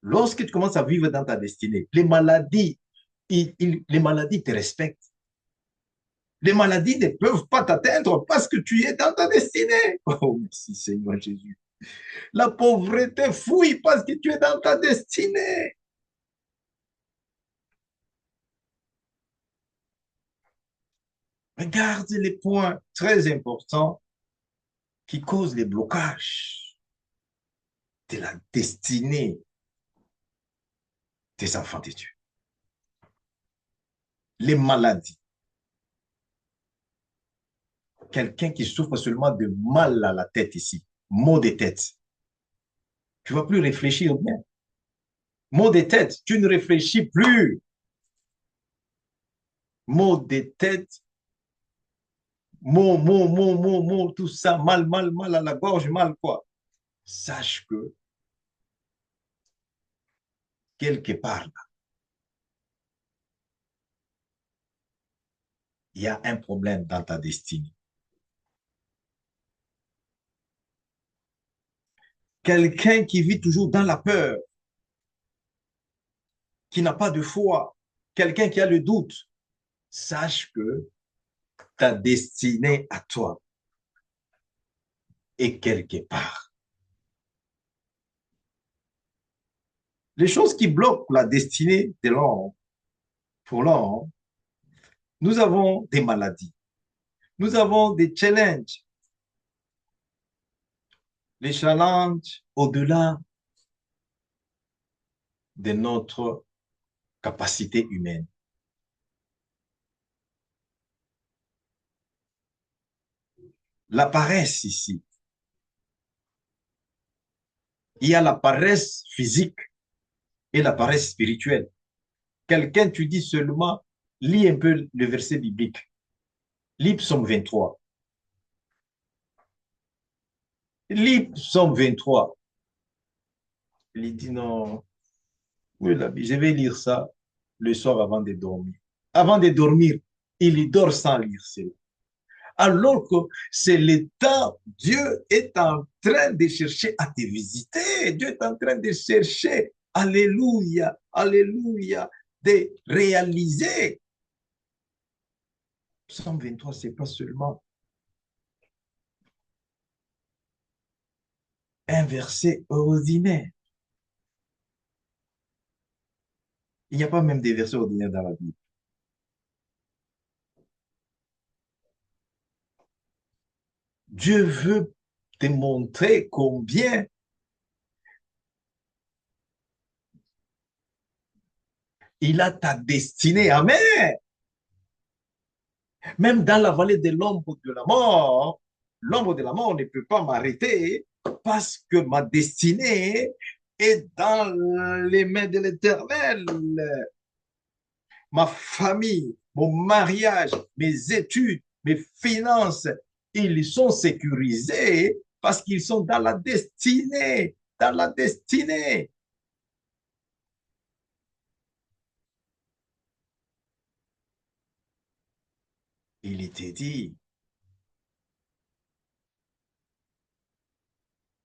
Lorsque tu commences à vivre dans ta destinée, les maladies, les maladies te respectent. Les maladies ne peuvent pas t'atteindre parce que tu es dans ta destinée. Oh, merci Seigneur Jésus. La pauvreté fuit parce que tu es dans ta destinée. Regarde les points très importants qui causent les blocages de la destinée des enfants de Dieu. Les maladies. Quelqu'un qui souffre seulement de mal à la tête ici, maux de tête. Tu ne vas plus réfléchir bien. Maux de tête, tu ne réfléchis plus. Maux de tête, tout ça, mal à la gorge, mal quoi. Sache que quelque part, là, il y a un problème dans ta destinée. Quelqu'un qui vit toujours dans la peur, qui n'a pas de foi, quelqu'un qui a le doute, sache que ta destinée à toi est quelque part. Les choses qui bloquent la destinée de l'homme, pour l'homme, nous avons des maladies, nous avons des challenges. Les challenges au-delà de notre capacité humaine. La paresse ici. Il y a la paresse physique et la paresse spirituelle. Quelqu'un, tu dis seulement, lis un peu le verset biblique. Lis Psaume 23. Lis Psaume 23. Il dit non, oui, je vais lire ça le soir avant de dormir. Avant de dormir, il dort sans lire cela. Alors que c'est le temps, Dieu est en train de chercher à te visiter. Dieu est en train de chercher, alléluia, alléluia, de réaliser. Psaume 23, ce n'est pas seulement un verset ordinaire. Il n'y a pas même des versets ordinaires dans la Bible. Dieu veut te montrer combien il a ta destinée. Amen. Même dans la vallée de l'ombre de l'ombre de la mort ne peut pas m'arrêter parce que ma destinée est dans les mains de l'Éternel. Ma famille, mon mariage, mes études, mes finances, ils sont sécurisés parce qu'ils sont dans la destinée, dans la destinée. Il était dit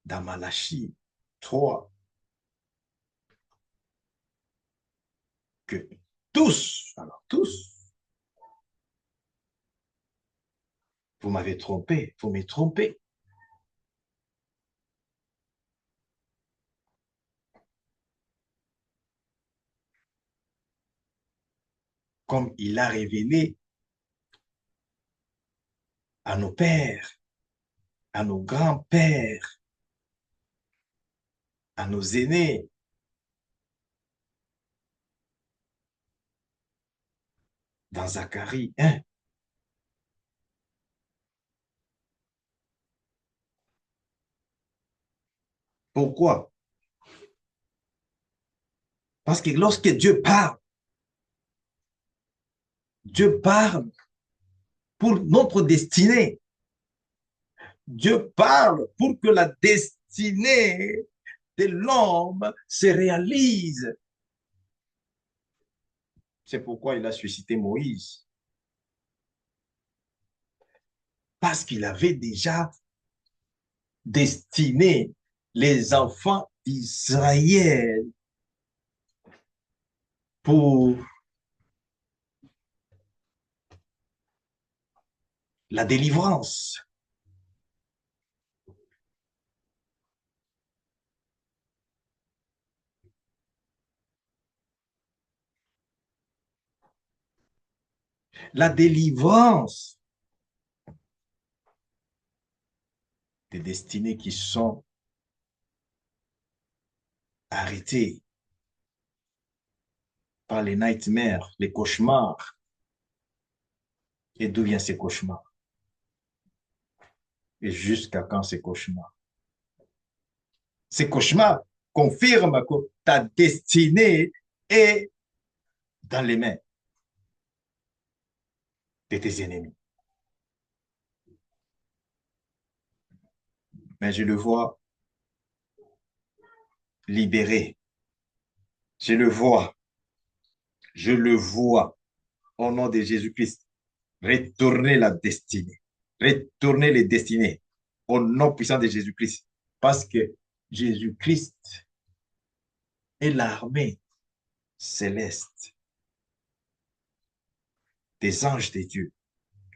dans Malachie 3 que tous, alors tous, vous m'avez trompé, vous m'avez trompé. Comme il a révélé à nos pères, à nos grands-pères, à nos aînés, dans Zacharie 1. Pourquoi? Parce que lorsque Dieu parle pour notre destinée. Dieu parle pour que la destinée de l'homme se réalise. C'est pourquoi il a suscité Moïse. Parce qu'il avait déjà destiné les enfants d'Israël pour la délivrance. La délivrance des destinées qui sont arrêtées par les nightmares, les cauchemars. Et d'où viennent ces cauchemars? Et jusqu'à quand ces cauchemars? Ces cauchemars confirment que ta destinée est dans les mains de tes ennemis. Mais je le vois libéré. Je le vois. Je le vois au nom de Jésus-Christ. Retourner la destinée. Retourner les destinées au nom puissant de Jésus-Christ. Parce que Jésus-Christ est l'armée céleste des anges de Dieu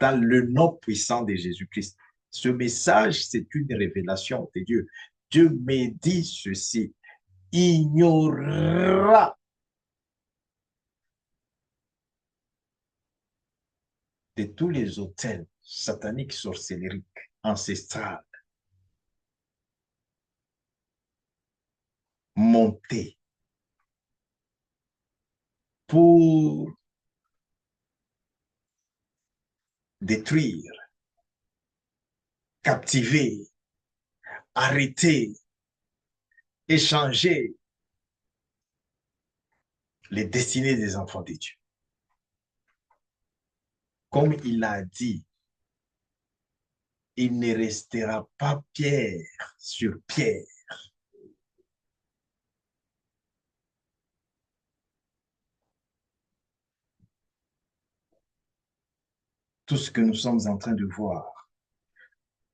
dans le nom puissant de Jésus-Christ. Ce message, c'est une révélation de Dieu. Dieu me dit ceci. Il n'y aura de tous les autels sataniques, sorcelleriques, ancestrales, montés pour détruire, captiver, arrêter, échanger les destinées des enfants de Dieu. Comme il a dit, il ne restera pas pierre sur pierre. Tout ce que nous sommes en train de voir,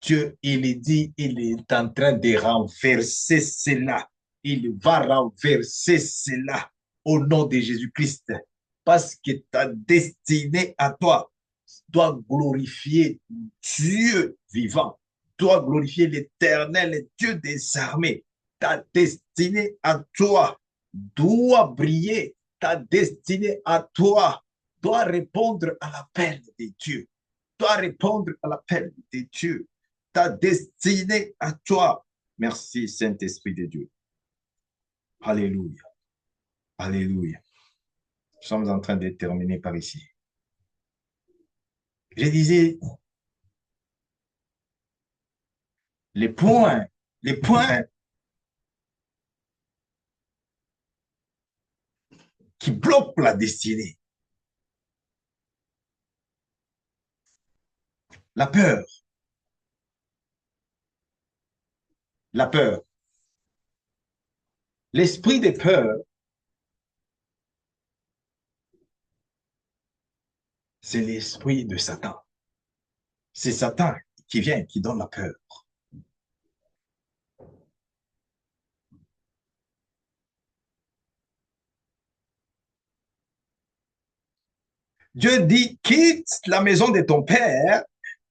Dieu, il dit, il est en train de renverser cela. Il va renverser cela au nom de Jésus-Christ. Parce que ta destinée à toi doit glorifier Dieu vivant, doit glorifier l'Éternel, Dieu des armées. Ta destinée à toi doit briller. Ta destinée à toi doit répondre à l'appel de Dieu, doit répondre à l'appel de Dieu. Ta destinée à toi. Merci, Saint-Esprit de Dieu. Alléluia. Alléluia. Nous sommes en train de terminer par ici. Je disais, les points qui bloquent la destinée. La peur. La peur. L'esprit de peur, c'est l'esprit de Satan. C'est Satan qui vient, qui donne la peur. Dieu dit, quitte la maison de ton père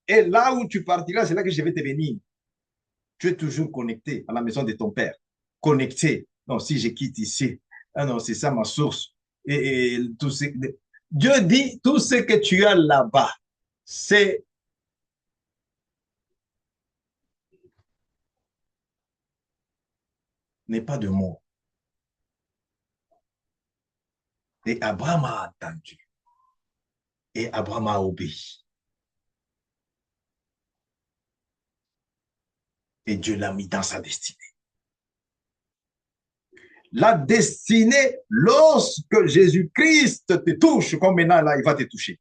et là où tu partiras, c'est là que je vais te bénir. Tu es toujours connecté à la maison de ton père. Connecté. Non, si je quitte ici, ah non, c'est ça ma source. Et tout ce... Dieu dit, tout ce que tu as là-bas, c'est n'est pas de moi. Et Abraham a entendu. Et Abraham a obéi. Et Dieu l'a mis dans sa destinée. La destinée, lorsque Jésus-Christ te touche, comme maintenant là, il va te toucher.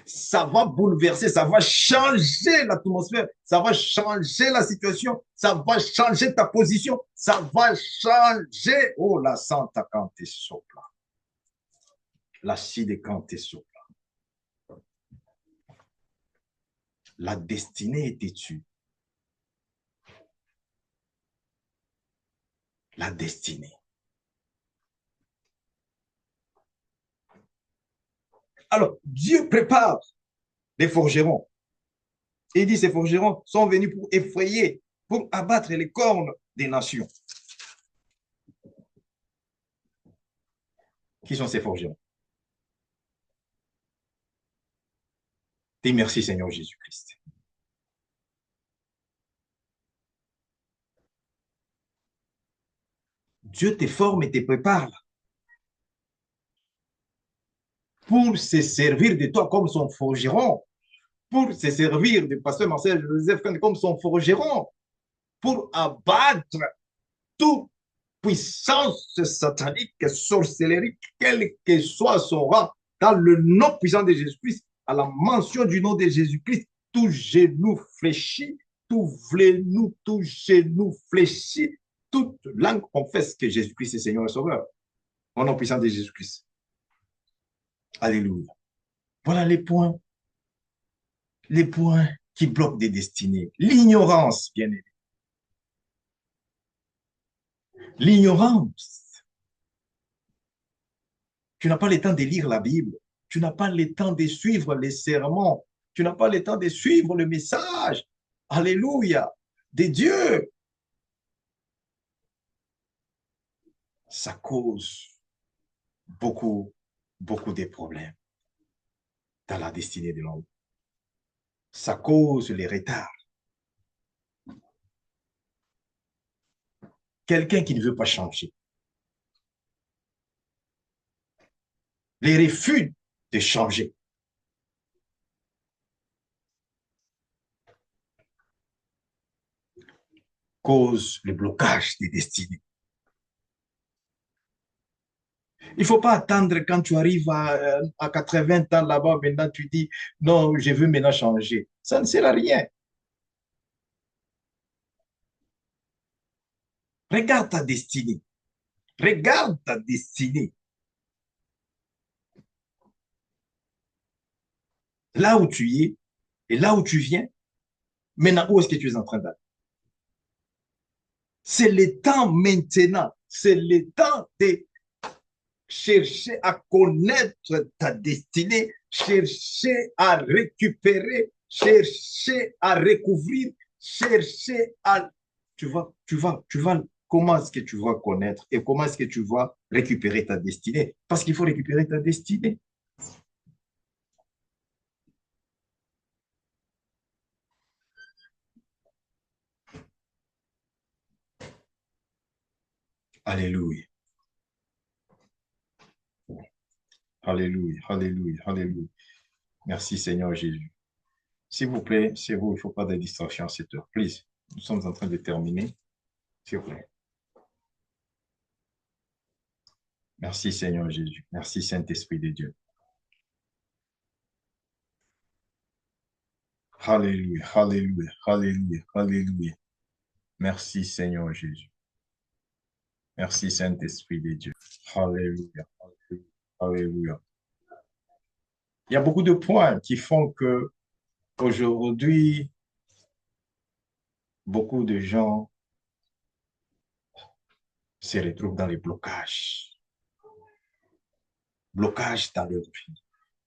Ça va bouleverser, ça va changer l'atmosphère, ça va changer la situation, ça va changer ta position, ça va changer. Oh, la Santa Cante Sopra, la Side Cante Sopra. La destinée est têtue. La destinée. Alors, Dieu prépare les forgerons. Et il dit, ces forgerons sont venus pour effrayer, pour abattre les cornes des nations. Qui sont ces forgerons? Et merci Seigneur Jésus-Christ. Dieu te forme et te prépare pour se servir de toi comme son forgeron, pour se servir du pasteur Marcel Joseph comme son forgeron, pour abattre toute puissance satanique, sorcellerie, quel que soit son rang, dans le nom puissant de Jésus-Christ, à la mention du nom de Jésus-Christ, tout genou fléchi, tout genou fléchi, toute langue confesse que Jésus-Christ est Seigneur et Sauveur. Au nom puissant de Jésus-Christ. Alléluia. Voilà les points qui bloquent des destinées. L'ignorance, bien aimé. L'ignorance. Tu n'as pas le temps de lire la Bible. Tu n'as pas le temps de suivre les sermons. Tu n'as pas le temps de suivre le message. Alléluia. De Dieu. Ça cause beaucoup, beaucoup de problèmes dans la destinée de l'homme. Ça cause les retards. Quelqu'un qui ne veut pas changer. Les refus de changer. Cause le blocage des destinées. Il ne faut pas attendre quand tu arrives à 80 ans là-bas, maintenant tu dis, non, je veux maintenant changer. Ça ne sert à rien. Regarde ta destinée. Regarde ta destinée. Là où tu es et là où tu viens, maintenant, où est-ce que tu es en train d'aller? C'est le temps maintenant. C'est le temps de chercher à connaître ta destinée, chercher à récupérer, chercher à recouvrir, chercher à... comment est-ce que tu vas connaître et comment est-ce que tu vas récupérer ta destinée? Parce qu'il faut récupérer ta destinée. Alléluia. Alléluia, alléluia, alléluia. Merci Seigneur Jésus. S'il vous plaît, c'est vous, il ne faut pas de distraction à cette heure. Please, nous sommes en train de terminer. S'il vous plaît. Merci Seigneur Jésus. Merci Saint-Esprit de Dieu. Alléluia, alléluia, alléluia, alléluia. Merci Seigneur Jésus. Merci Saint-Esprit de Dieu. Alléluia, alléluia, alléluia. Il y a beaucoup de points qui font que aujourd'hui, beaucoup de gens se retrouvent dans les blocages. Blocages dans leur vie,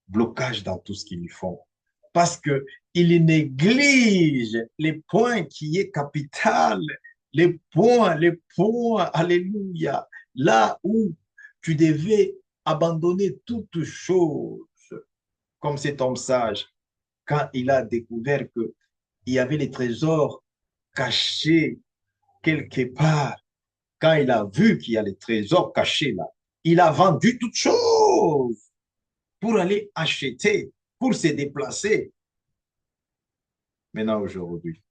blocages dans tout ce qu'ils font. Parce qu'ils négligent les points qui est capital, les points, alléluia, là où tu devais abandonner toute chose, comme cet homme sage, quand il a découvert qu'il y avait les trésors cachés quelque part, quand il a vu qu'il y a les trésors cachés là, il a vendu toute chose pour aller acheter, pour se déplacer. Maintenant, aujourd'hui,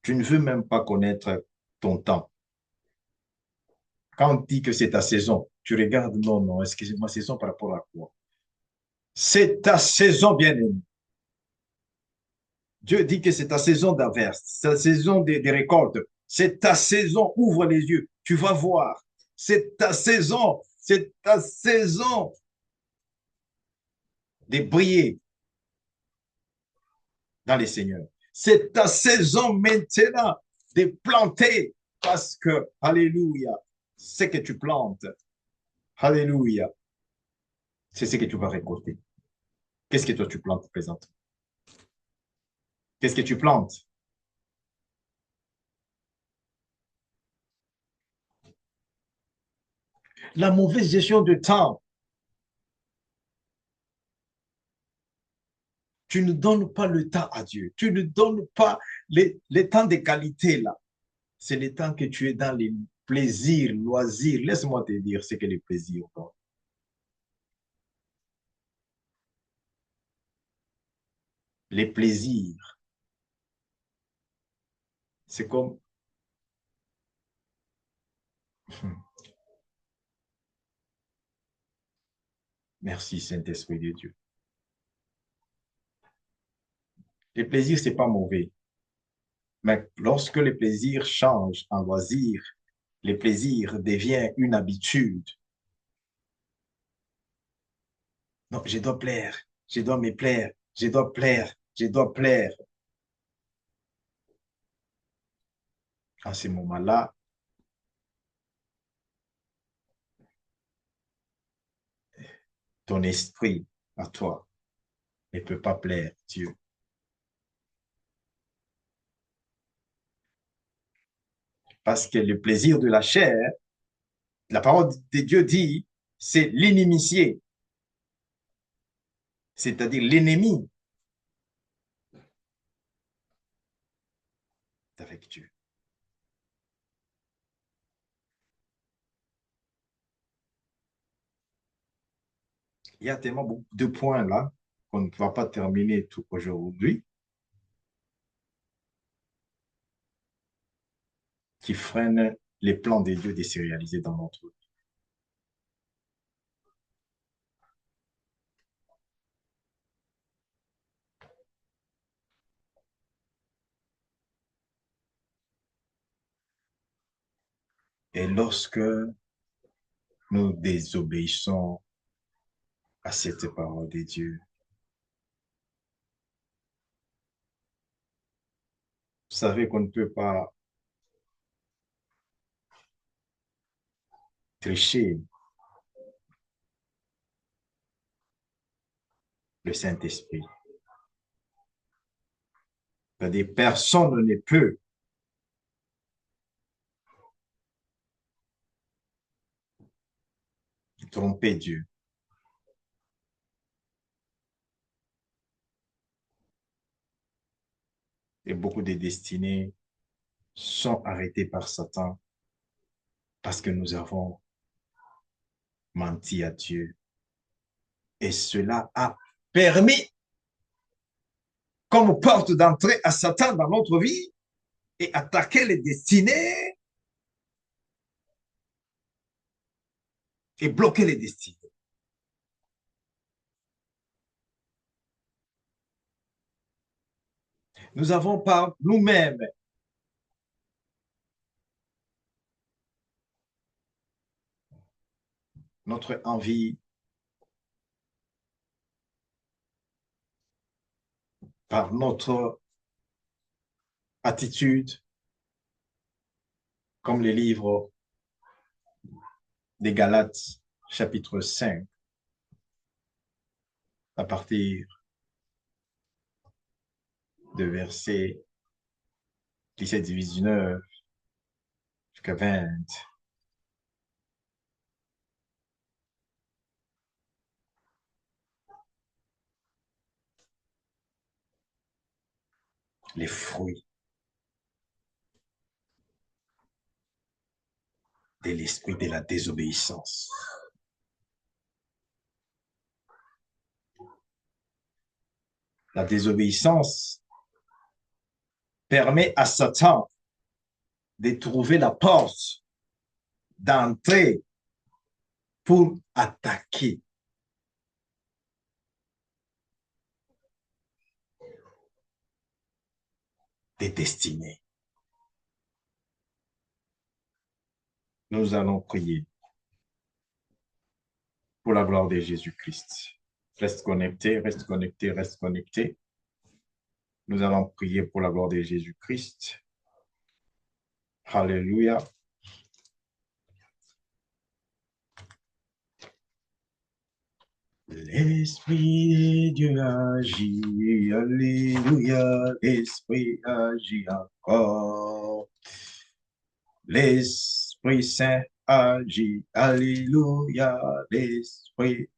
tu ne veux même pas connaître ton temps. Quand on dit que c'est ta saison, Tu regardes, non, non, excusez-moi, saison par rapport à quoi? C'est ta saison, bien-aimé. Dieu dit que c'est ta saison d'averse, c'est ta saison de récolte. C'est ta saison, ouvre les yeux, tu vas voir. C'est ta saison de briller dans les seigneurs. C'est ta saison maintenant de planter parce que, alléluia, ce que tu plantes, alléluia, c'est ce que tu vas récolter. Qu'est-ce que toi tu plantes présentement? Qu'est-ce que tu plantes? La mauvaise gestion de temps. Tu ne donnes pas le temps à Dieu. Tu ne donnes pas les temps de qualité là. C'est le temps que tu es dans les plaisirs, loisirs. Laisse-moi te dire ce que les plaisirs donnent. Les plaisirs, c'est comme... Merci Saint-Esprit de Dieu. Les plaisirs, c'est pas mauvais. Mais lorsque les plaisirs changent en loisirs, les plaisirs deviennent une habitude. Non, je dois plaire, je dois me plaire, je dois plaire, je dois plaire. À ce moment-là, ton esprit à toi ne peut pas plaire Dieu. Parce que le plaisir de la chair, la parole de Dieu dit, c'est l'inimitié, c'est-à-dire l'ennemi avec Dieu. Il y a tellement beaucoup de points là qu'on ne va pas terminer tout aujourd'hui qui freinent les plans de Dieu de se réaliser dans notre vie. Et lorsque nous désobéissons à cette parole de Dieu, vous savez qu'on ne peut pas tricher le Saint-Esprit. C'est-à-dire, personne ne peut tromper Dieu. Et beaucoup de destinées sont arrêtées par Satan parce que nous avons menti à Dieu. Et cela a permis comme porte d'entrée à Satan dans notre vie et attaquer les destinées et bloquer les destinées. Nous avons par nous-mêmes notre envie, par notre attitude, comme les livres des Galates, chapitre 5, à partir de verset 17-19 jusqu'à 20. Les fruits de l'esprit de la désobéissance. La désobéissance permet à Satan de trouver la porte d'entrée pour attaquer des destinées. Nous allons prier pour la gloire de Jésus-Christ. Reste connecté, reste connecté, reste connecté. Nous allons prier pour la gloire de Jésus-Christ. Alléluia. L'Esprit de Dieu agit, alléluia, l'Esprit agit encore. L'Esprit Saint agit, alléluia, l'Esprit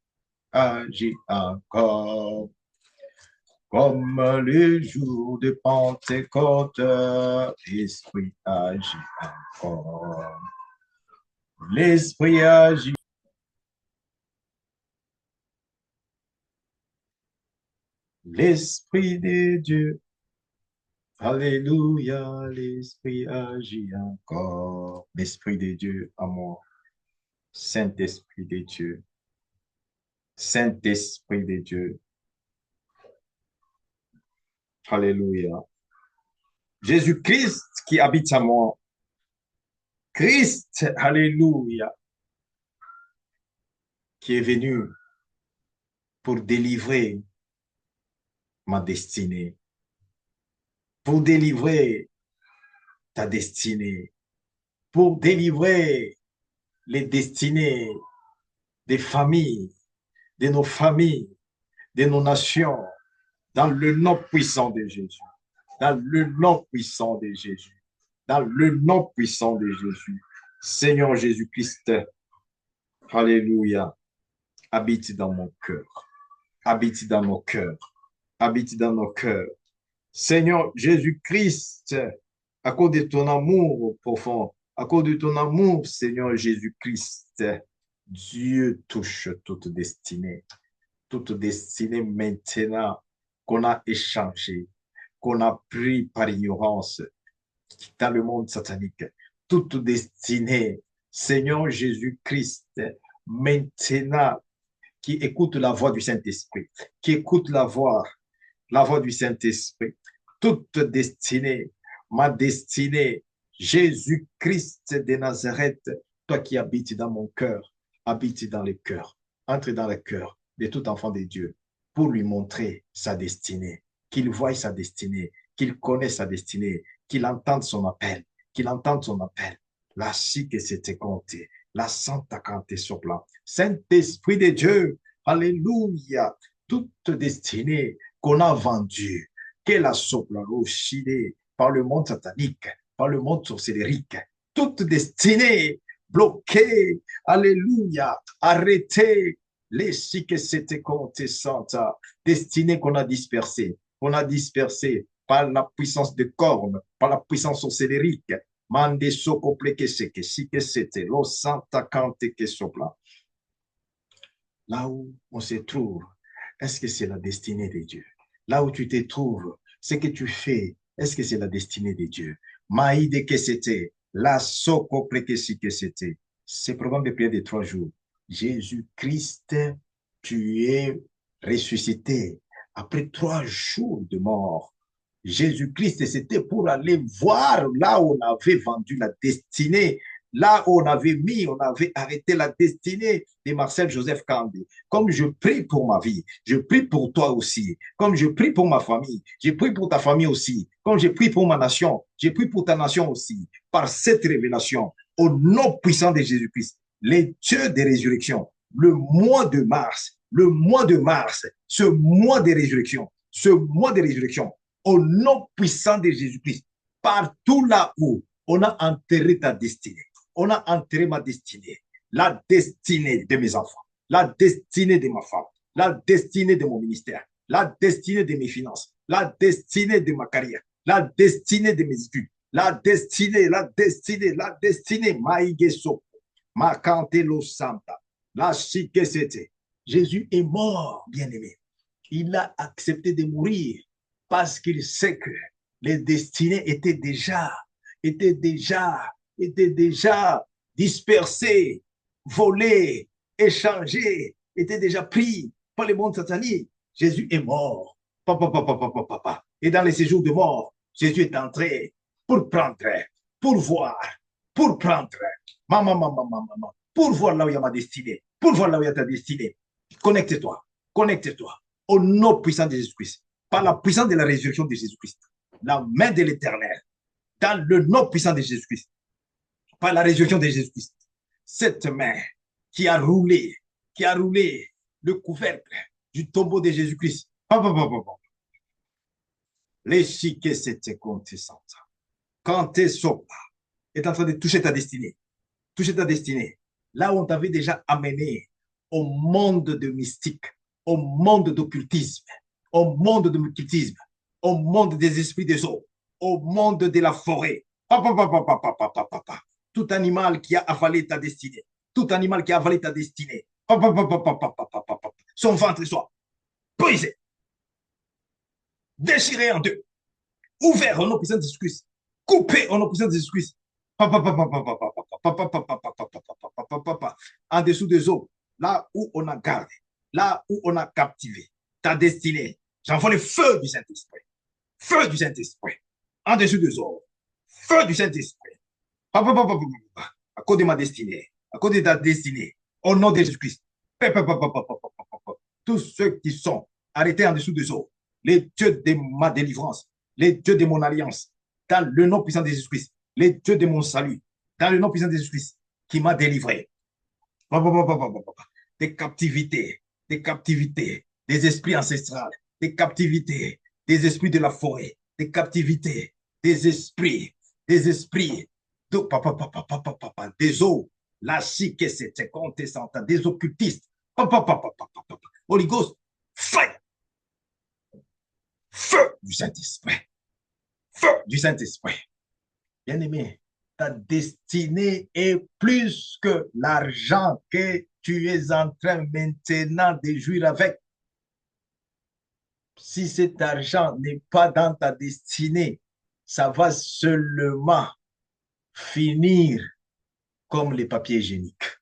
agit encore. Comme le jour de Pentecôte, l'Esprit agit encore. L'Esprit agit. L'Esprit de Dieu, alléluia, l'Esprit agit encore. L'Esprit de Dieu à moi, Saint-Esprit de Dieu, Saint-Esprit de Dieu, alléluia. Jésus-Christ qui habite à moi, Christ, alléluia, qui est venu pour délivrer ma destinée, pour délivrer ta destinée, pour délivrer les destinées des familles, de nos familles, de nos nations, dans le nom puissant de Jésus, dans le nom puissant de Jésus, dans le nom puissant de Jésus. Seigneur Jésus-Christ, alléluia, habite dans mon cœur, habite dans nos cœurs, habite dans nos cœurs. Seigneur Jésus-Christ, à cause de ton amour profond, à cause de ton amour, Seigneur Jésus-Christ, Dieu touche toute destinée maintenant qu'on a échangé, qu'on a pris par ignorance dans le monde satanique, toute destinée, Seigneur Jésus-Christ, maintenant, qui écoute la voix du Saint-Esprit, qui écoute la voix du Saint-Esprit, toute destinée, ma destinée, Jésus-Christ de Nazareth, toi qui habites dans mon cœur, habite dans le cœur, entre dans le cœur de tout enfant de Dieu pour lui montrer sa destinée, qu'il voie sa destinée, qu'il connaisse sa destinée, qu'il entende son appel, La si que c'était compté, la Santa Cante sopla. Saint-Esprit de Dieu, alléluia, toute destinée qu'on a vendue, qu'elle a sopla chidé par le monde satanique, par le monde sorcellérique, toute destinée bloquée, alléluia, arrêtée, les si que c'était compté santa, destinée qu'on a dispersée par la puissance de cornes, par la puissance sorcellérique. Mande soko pleke seke, si que c'était, lo santa cante que sopla. Là où on se trouve, est-ce que c'est la destinée de Dieu? Là où tu te trouves, ce que tu fais, est-ce que c'est la destinée de Dieu? Maïde que c'était, la soko pleke si que c'était. C'est le programme de prière de 3 jours. Jésus-Christ, tu es ressuscité après 3 jours de mort. Jésus-Christ, c'était pour aller voir là où on avait vendu la destinée, là où on avait arrêté la destinée de Marcel Joseph Kandé. Comme je prie pour ma vie, je prie pour toi aussi. Comme je prie pour ma famille, je prie pour ta famille aussi. Comme je prie pour ma nation, je prie pour ta nation aussi. Par cette révélation, au nom puissant de Jésus-Christ, les dieux de résurrection, le mois de mars, ce mois de résurrection, au nom puissant de Jésus-Christ, partout là où on a enterré ta destinée, on a enterré ma destinée, la destinée de mes enfants, la destinée de ma femme, la destinée de mon ministère, la destinée de mes finances, la destinée de ma carrière, la destinée de mes études, la destinée, Maïgeso, Makantelo Santa, la chique c'était. Jésus est mort, bien-aimé. Il a accepté de mourir parce qu'il sait que les destinées étaient déjà dispersées, volées, échangé, était déjà pris par le monde satanique. Jésus est mort. Papa, papa, papa, papa. Et dans les séjours de mort, Jésus est entré pour prendre, pour voir, pour prendre. Maman, maman, maman, maman. Pour voir là où il y a ma destinée. Pour voir là où il y a ta destinée. Connecte-toi. Connecte-toi au nom puissant de Jésus-Christ. Par la puissance de la résurrection de Jésus-Christ. La main de l'Éternel. Dans le nom puissant de Jésus-Christ. Par la résurrection de Jésus-Christ. Cette main qui a roulé le couvercle du tombeau de Jésus-Christ. Les chiquets, c'était contestant. Quand tes sopa est en train de toucher ta destinée, toucher ta destinée, là où on t'avait déjà amené au monde de mystique, au monde d'occultisme, au monde de occultisme, au monde des esprits des eaux, au monde de la forêt. Tout animal qui a avalé ta destinée, tout animal qui a avalé ta destinée, son ventre soit brisé, déchiré en deux, ouvert au nom puissant de Jésus-Christ, coupé au nom puissant de Jésus-Christ. En dessous des eaux, là où on a gardé, là où on a captivé ta destinée, j'envoie le feu du Saint-Esprit. Feu du Saint-Esprit. En dessous des eaux. Feu du Saint-Esprit. À cause de ma destinée. À cause de ta destinée. Au nom de Jésus-Christ. Tous ceux qui sont arrêtés en dessous des eaux. Les dieux de ma délivrance. Les dieux de mon alliance. Dans le nom puissant de Jésus-Christ. Les dieux de mon salut. Dans le nom puissant de Jésus-Christ. Qui m'a délivré. Des captivités. Des captivités. Des esprits ancestrales. Des captivités. Des esprits de la forêt. Des captivités. Des esprits. Des esprits. Des eaux. La chique, c'était contestant. Des occultistes. Holy Ghost. Fire. Feu du Saint-Esprit. Feu du Saint-Esprit. Bien-aimé, ta destinée est plus que l'argent que tu es en train maintenant de jouir avec. Si cet argent n'est pas dans ta destinée, ça va seulement finir comme les papiers hygiéniques.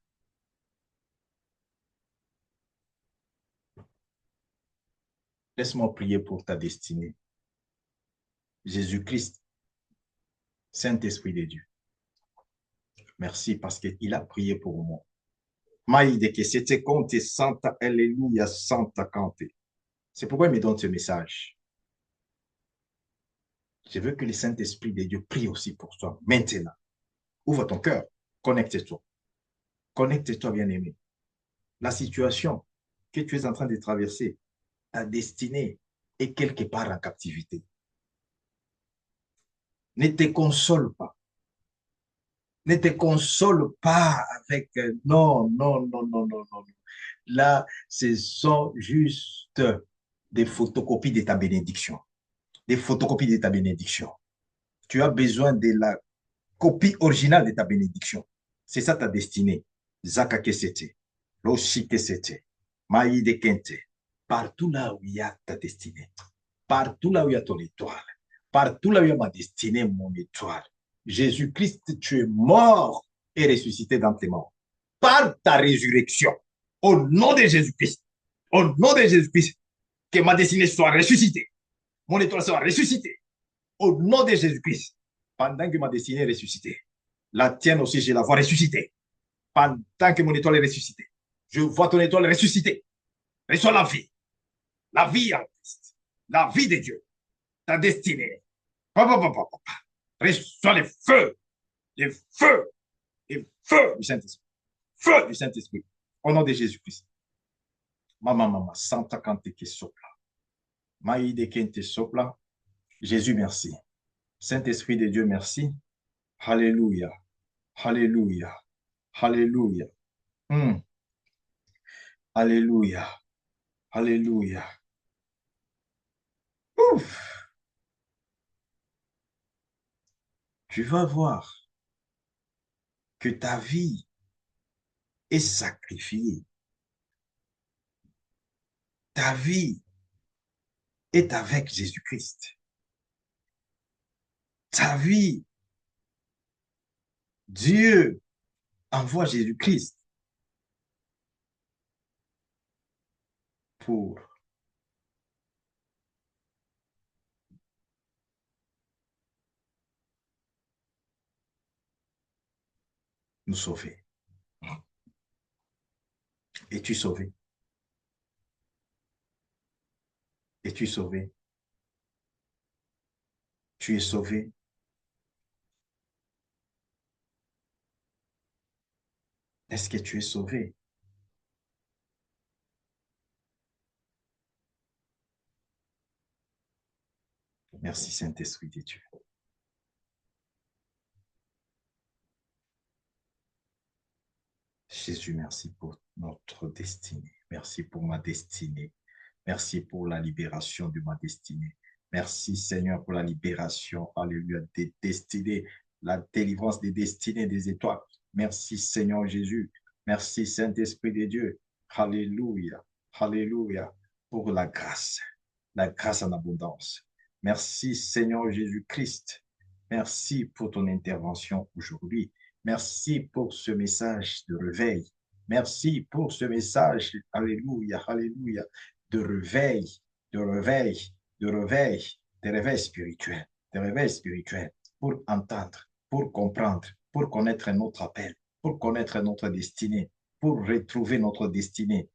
Laisse-moi prier pour ta destinée. Jésus-Christ, Saint-Esprit de Dieu, merci parce qu'il a prié pour moi. Maïde que c'était compte Santa, Alléluia, Santa Cante. C'est pourquoi il me donne ce message. Je veux que le Saint-Esprit de Dieu prie aussi pour toi maintenant. Ouvre ton cœur, connecte-toi. Connecte-toi, bien-aimé. La situation que tu es en train de traverser, ta destinée est quelque part en captivité. Ne te console pas. Ne te console pas avec non, non, non, non, non, non. Là, ce sont juste des photocopies de ta bénédiction. Des photocopies de ta bénédiction. Tu as besoin de la copie originale de ta bénédiction. C'est ça ta destinée. Zaka Kesete, Loshi Kesete, Maïde Kente. Partout là où il y a ta destinée. Partout là où il y a ton étoile. Partout là où il y a ma destinée, mon étoile. Jésus-Christ, tu es mort et ressuscité dans tes morts. Par ta résurrection, au nom de Jésus-Christ, au nom de Jésus-Christ, que ma destinée soit ressuscitée. Mon étoile soit ressuscitée. Au nom de Jésus-Christ, pendant que ma destinée est ressuscitée, la tienne aussi, je la vois ressuscitée. Pendant que mon étoile est ressuscitée, je vois ton étoile ressuscitée. Reçois la vie en Christ, la vie de Dieu, ta destinée. Reçois les feux, les feux du Saint-Esprit. Feu du Saint-Esprit. Au nom de Jésus-Christ. Mama, Santa Kante que sopla. Maïde Kente sopla. Jésus, merci. Saint-Esprit de Dieu, merci. Alléluia. Alléluia. Alléluia. Alléluia. Alléluia. Ouf. Tu vas voir que ta vie est sacrifiée. Ta vie est avec Jésus-Christ. Ta vie, Dieu envoie Jésus-Christ pour nous sauver. Es-tu sauvé? Es-tu sauvé? Tu es sauvé? Est-ce que tu es sauvé? Merci Saint-Esprit de Dieu. Jésus, merci pour notre destinée. Merci pour ma destinée. Merci pour la libération de ma destinée. Merci Seigneur pour la libération, alléluia, des destinées, la délivrance des destinées des étoiles. Merci Seigneur Jésus. Merci Saint-Esprit de Dieu. Alléluia, alléluia, pour la grâce en abondance. Merci Seigneur Jésus-Christ. Merci pour ton intervention aujourd'hui. Merci pour ce message de réveil. Merci pour ce message, alléluia, alléluia, de réveil, de réveil, de réveil, de réveil spirituel, pour entendre, pour comprendre, pour connaître notre appel, pour connaître notre destinée, pour retrouver notre destinée,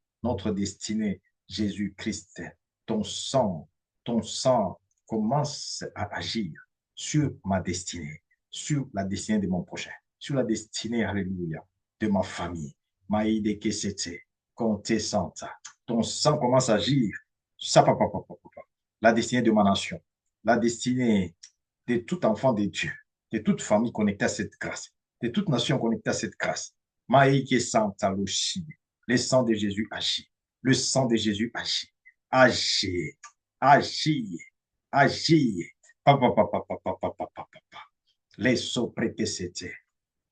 Jésus-Christ. Ton sang commence à agir sur ma destinée, sur la destinée de mon prochain, sur la destinée, alléluia, de ma famille. Maïde Kesete, Comte Santa. Ton sang commence à agir. La destinée de ma nation, la destinée de tout enfant de Dieu, de toute famille connectée à cette grâce, de toute nation connectée à cette grâce. Maïke Santa Loshi. Le sang de Jésus agit. Le sang de Jésus agit. Agit. Agit. Agit. Les soprete c'était.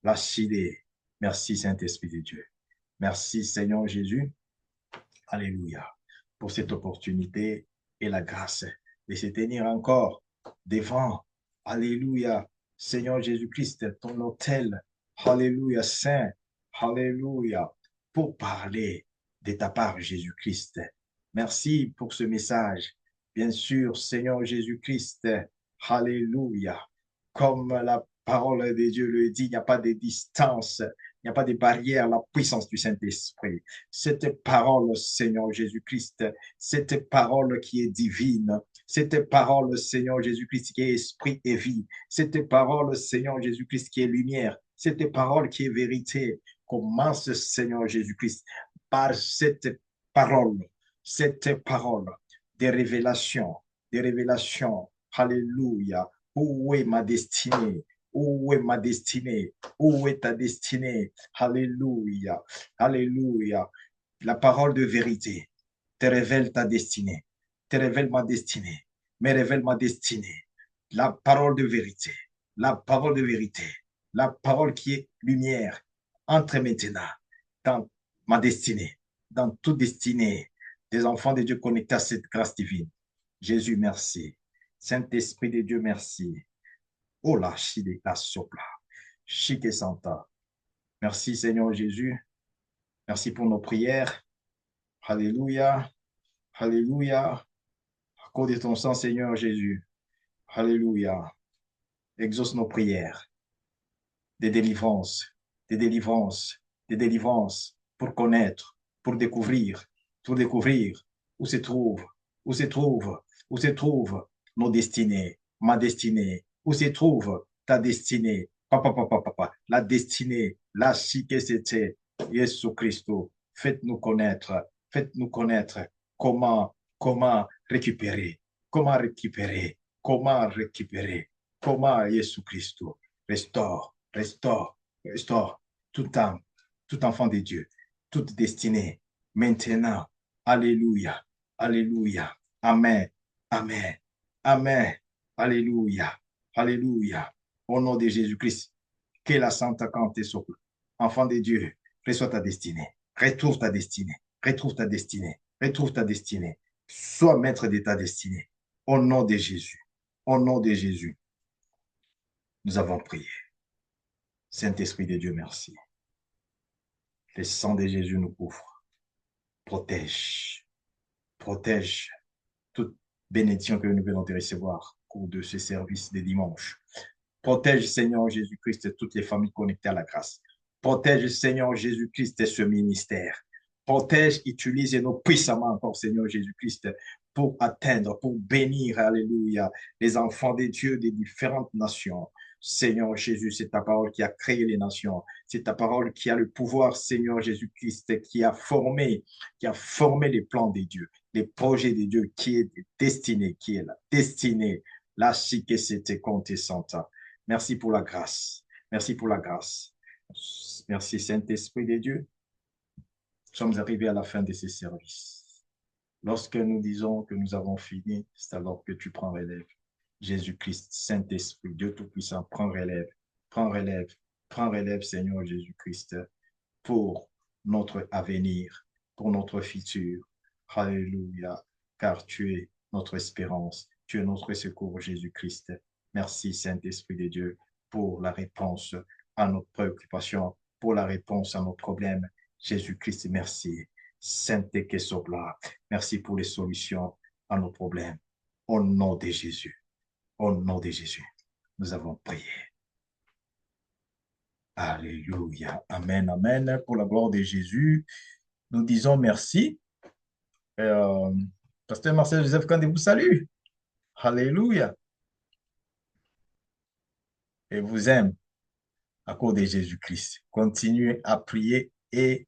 La chide. Merci Saint-Esprit de Dieu. Merci Seigneur Jésus. Alléluia. Pour cette opportunité et la grâce de se tenir encore devant. Alléluia. Seigneur Jésus-Christ, ton autel. Alléluia. Saint. Alléluia. Pour parler de ta part, Jésus-Christ. Merci pour ce message. Bien sûr, Seigneur Jésus-Christ. Alléluia. Comme la parole de Dieu le dit, il n'y a pas de distance, il n'y a pas de barrière à la puissance du Saint-Esprit. Cette parole, Seigneur Jésus-Christ, cette parole qui est divine, cette parole, Seigneur Jésus-Christ, qui est esprit et vie, cette parole, Seigneur Jésus-Christ, qui est lumière, cette parole qui est vérité, commence, Seigneur Jésus-Christ, par cette parole des révélations, alléluia. Où est ma destinée? Où est ma destinée? Où est ta destinée? Alléluia. Alléluia. La parole de vérité te révèle ta destinée. Te révèle ma destinée. Me révèle ma destinée. La parole de vérité. La parole de vérité. La parole qui est lumière. Entre maintenant dans ma destinée. Dans toute destinée des enfants de Dieu connectés à cette grâce divine. Jésus, merci. Saint-Esprit de Dieu, merci. Oh la chide la sopla. Chique Santa. Merci Seigneur Jésus. Merci pour nos prières. Alléluia. Alléluia. À cause de ton sang, Seigneur Jésus. Alléluia. Exauce nos prières. Des délivrances, des délivrances, des délivrances pour connaître, pour découvrir où se trouve, où se trouve, où se trouvent nos destinées, ma destinée, où se trouve ta destinée, la destinée, la chique c'était, Jésus Christ. Faites-nous connaître comment récupérer, comment récupérer, comment Jésus Christ restaure toute âme, tout enfant de Dieu, toute destinée, maintenant. Alléluia, alléluia, amen, amen, amen, alléluia, alléluia. Au nom de Jésus-Christ, que la Sainte Cante souple. Enfant de Dieu, reçois ta destinée, retrouve ta destinée, retrouve ta destinée, retrouve ta destinée. Sois maître de ta destinée. Au nom de Jésus, au nom de Jésus, nous avons prié. Saint-Esprit de Dieu, merci. Le sang de Jésus nous couvre, protège, Protège toute bénédiction que nous venons de recevoir au cours de ce service de dimanche. Protège, Seigneur Jésus-Christ, toutes les familles connectées à la grâce. Protège, Seigneur Jésus-Christ, ce ministère. Protège, utilise-nous puissamment encore, Seigneur Jésus-Christ, pour atteindre, pour bénir, alléluia, les enfants des dieux des différentes nations. Seigneur Jésus, c'est ta parole qui a créé les nations. C'est ta parole qui a le pouvoir, Seigneur Jésus-Christ, qui a formé les plans des dieux, les projets des dieux, qui est destiné, qui est la destinée. La chique c'était compté santa. Merci pour la grâce. Merci pour la grâce. Merci Saint-Esprit de Dieu. Nous sommes arrivés à la fin de ce service. Lorsque nous disons que nous avons fini, c'est alors que tu prends relève. Jésus-Christ, Saint-Esprit, Dieu Tout-Puissant, prends relève, prends relève, prends relève, Seigneur Jésus-Christ, pour notre avenir, pour notre futur. Alléluia, car tu es notre espérance, tu es notre secours, Jésus-Christ. Merci, Saint-Esprit de Dieu, pour la réponse à nos préoccupations, pour la réponse à nos problèmes. Jésus-Christ, merci. Sainte Kesobla, merci pour les solutions à nos problèmes. Au nom de Jésus, au nom de Jésus, nous avons prié. Alléluia. Amen, amen. Pour la gloire de Jésus, nous disons merci. Euh, Pasteur Marcel Joseph Kandé vous salue. Alléluia. Et vous aime à cause de Jésus-Christ. Continuez à prier et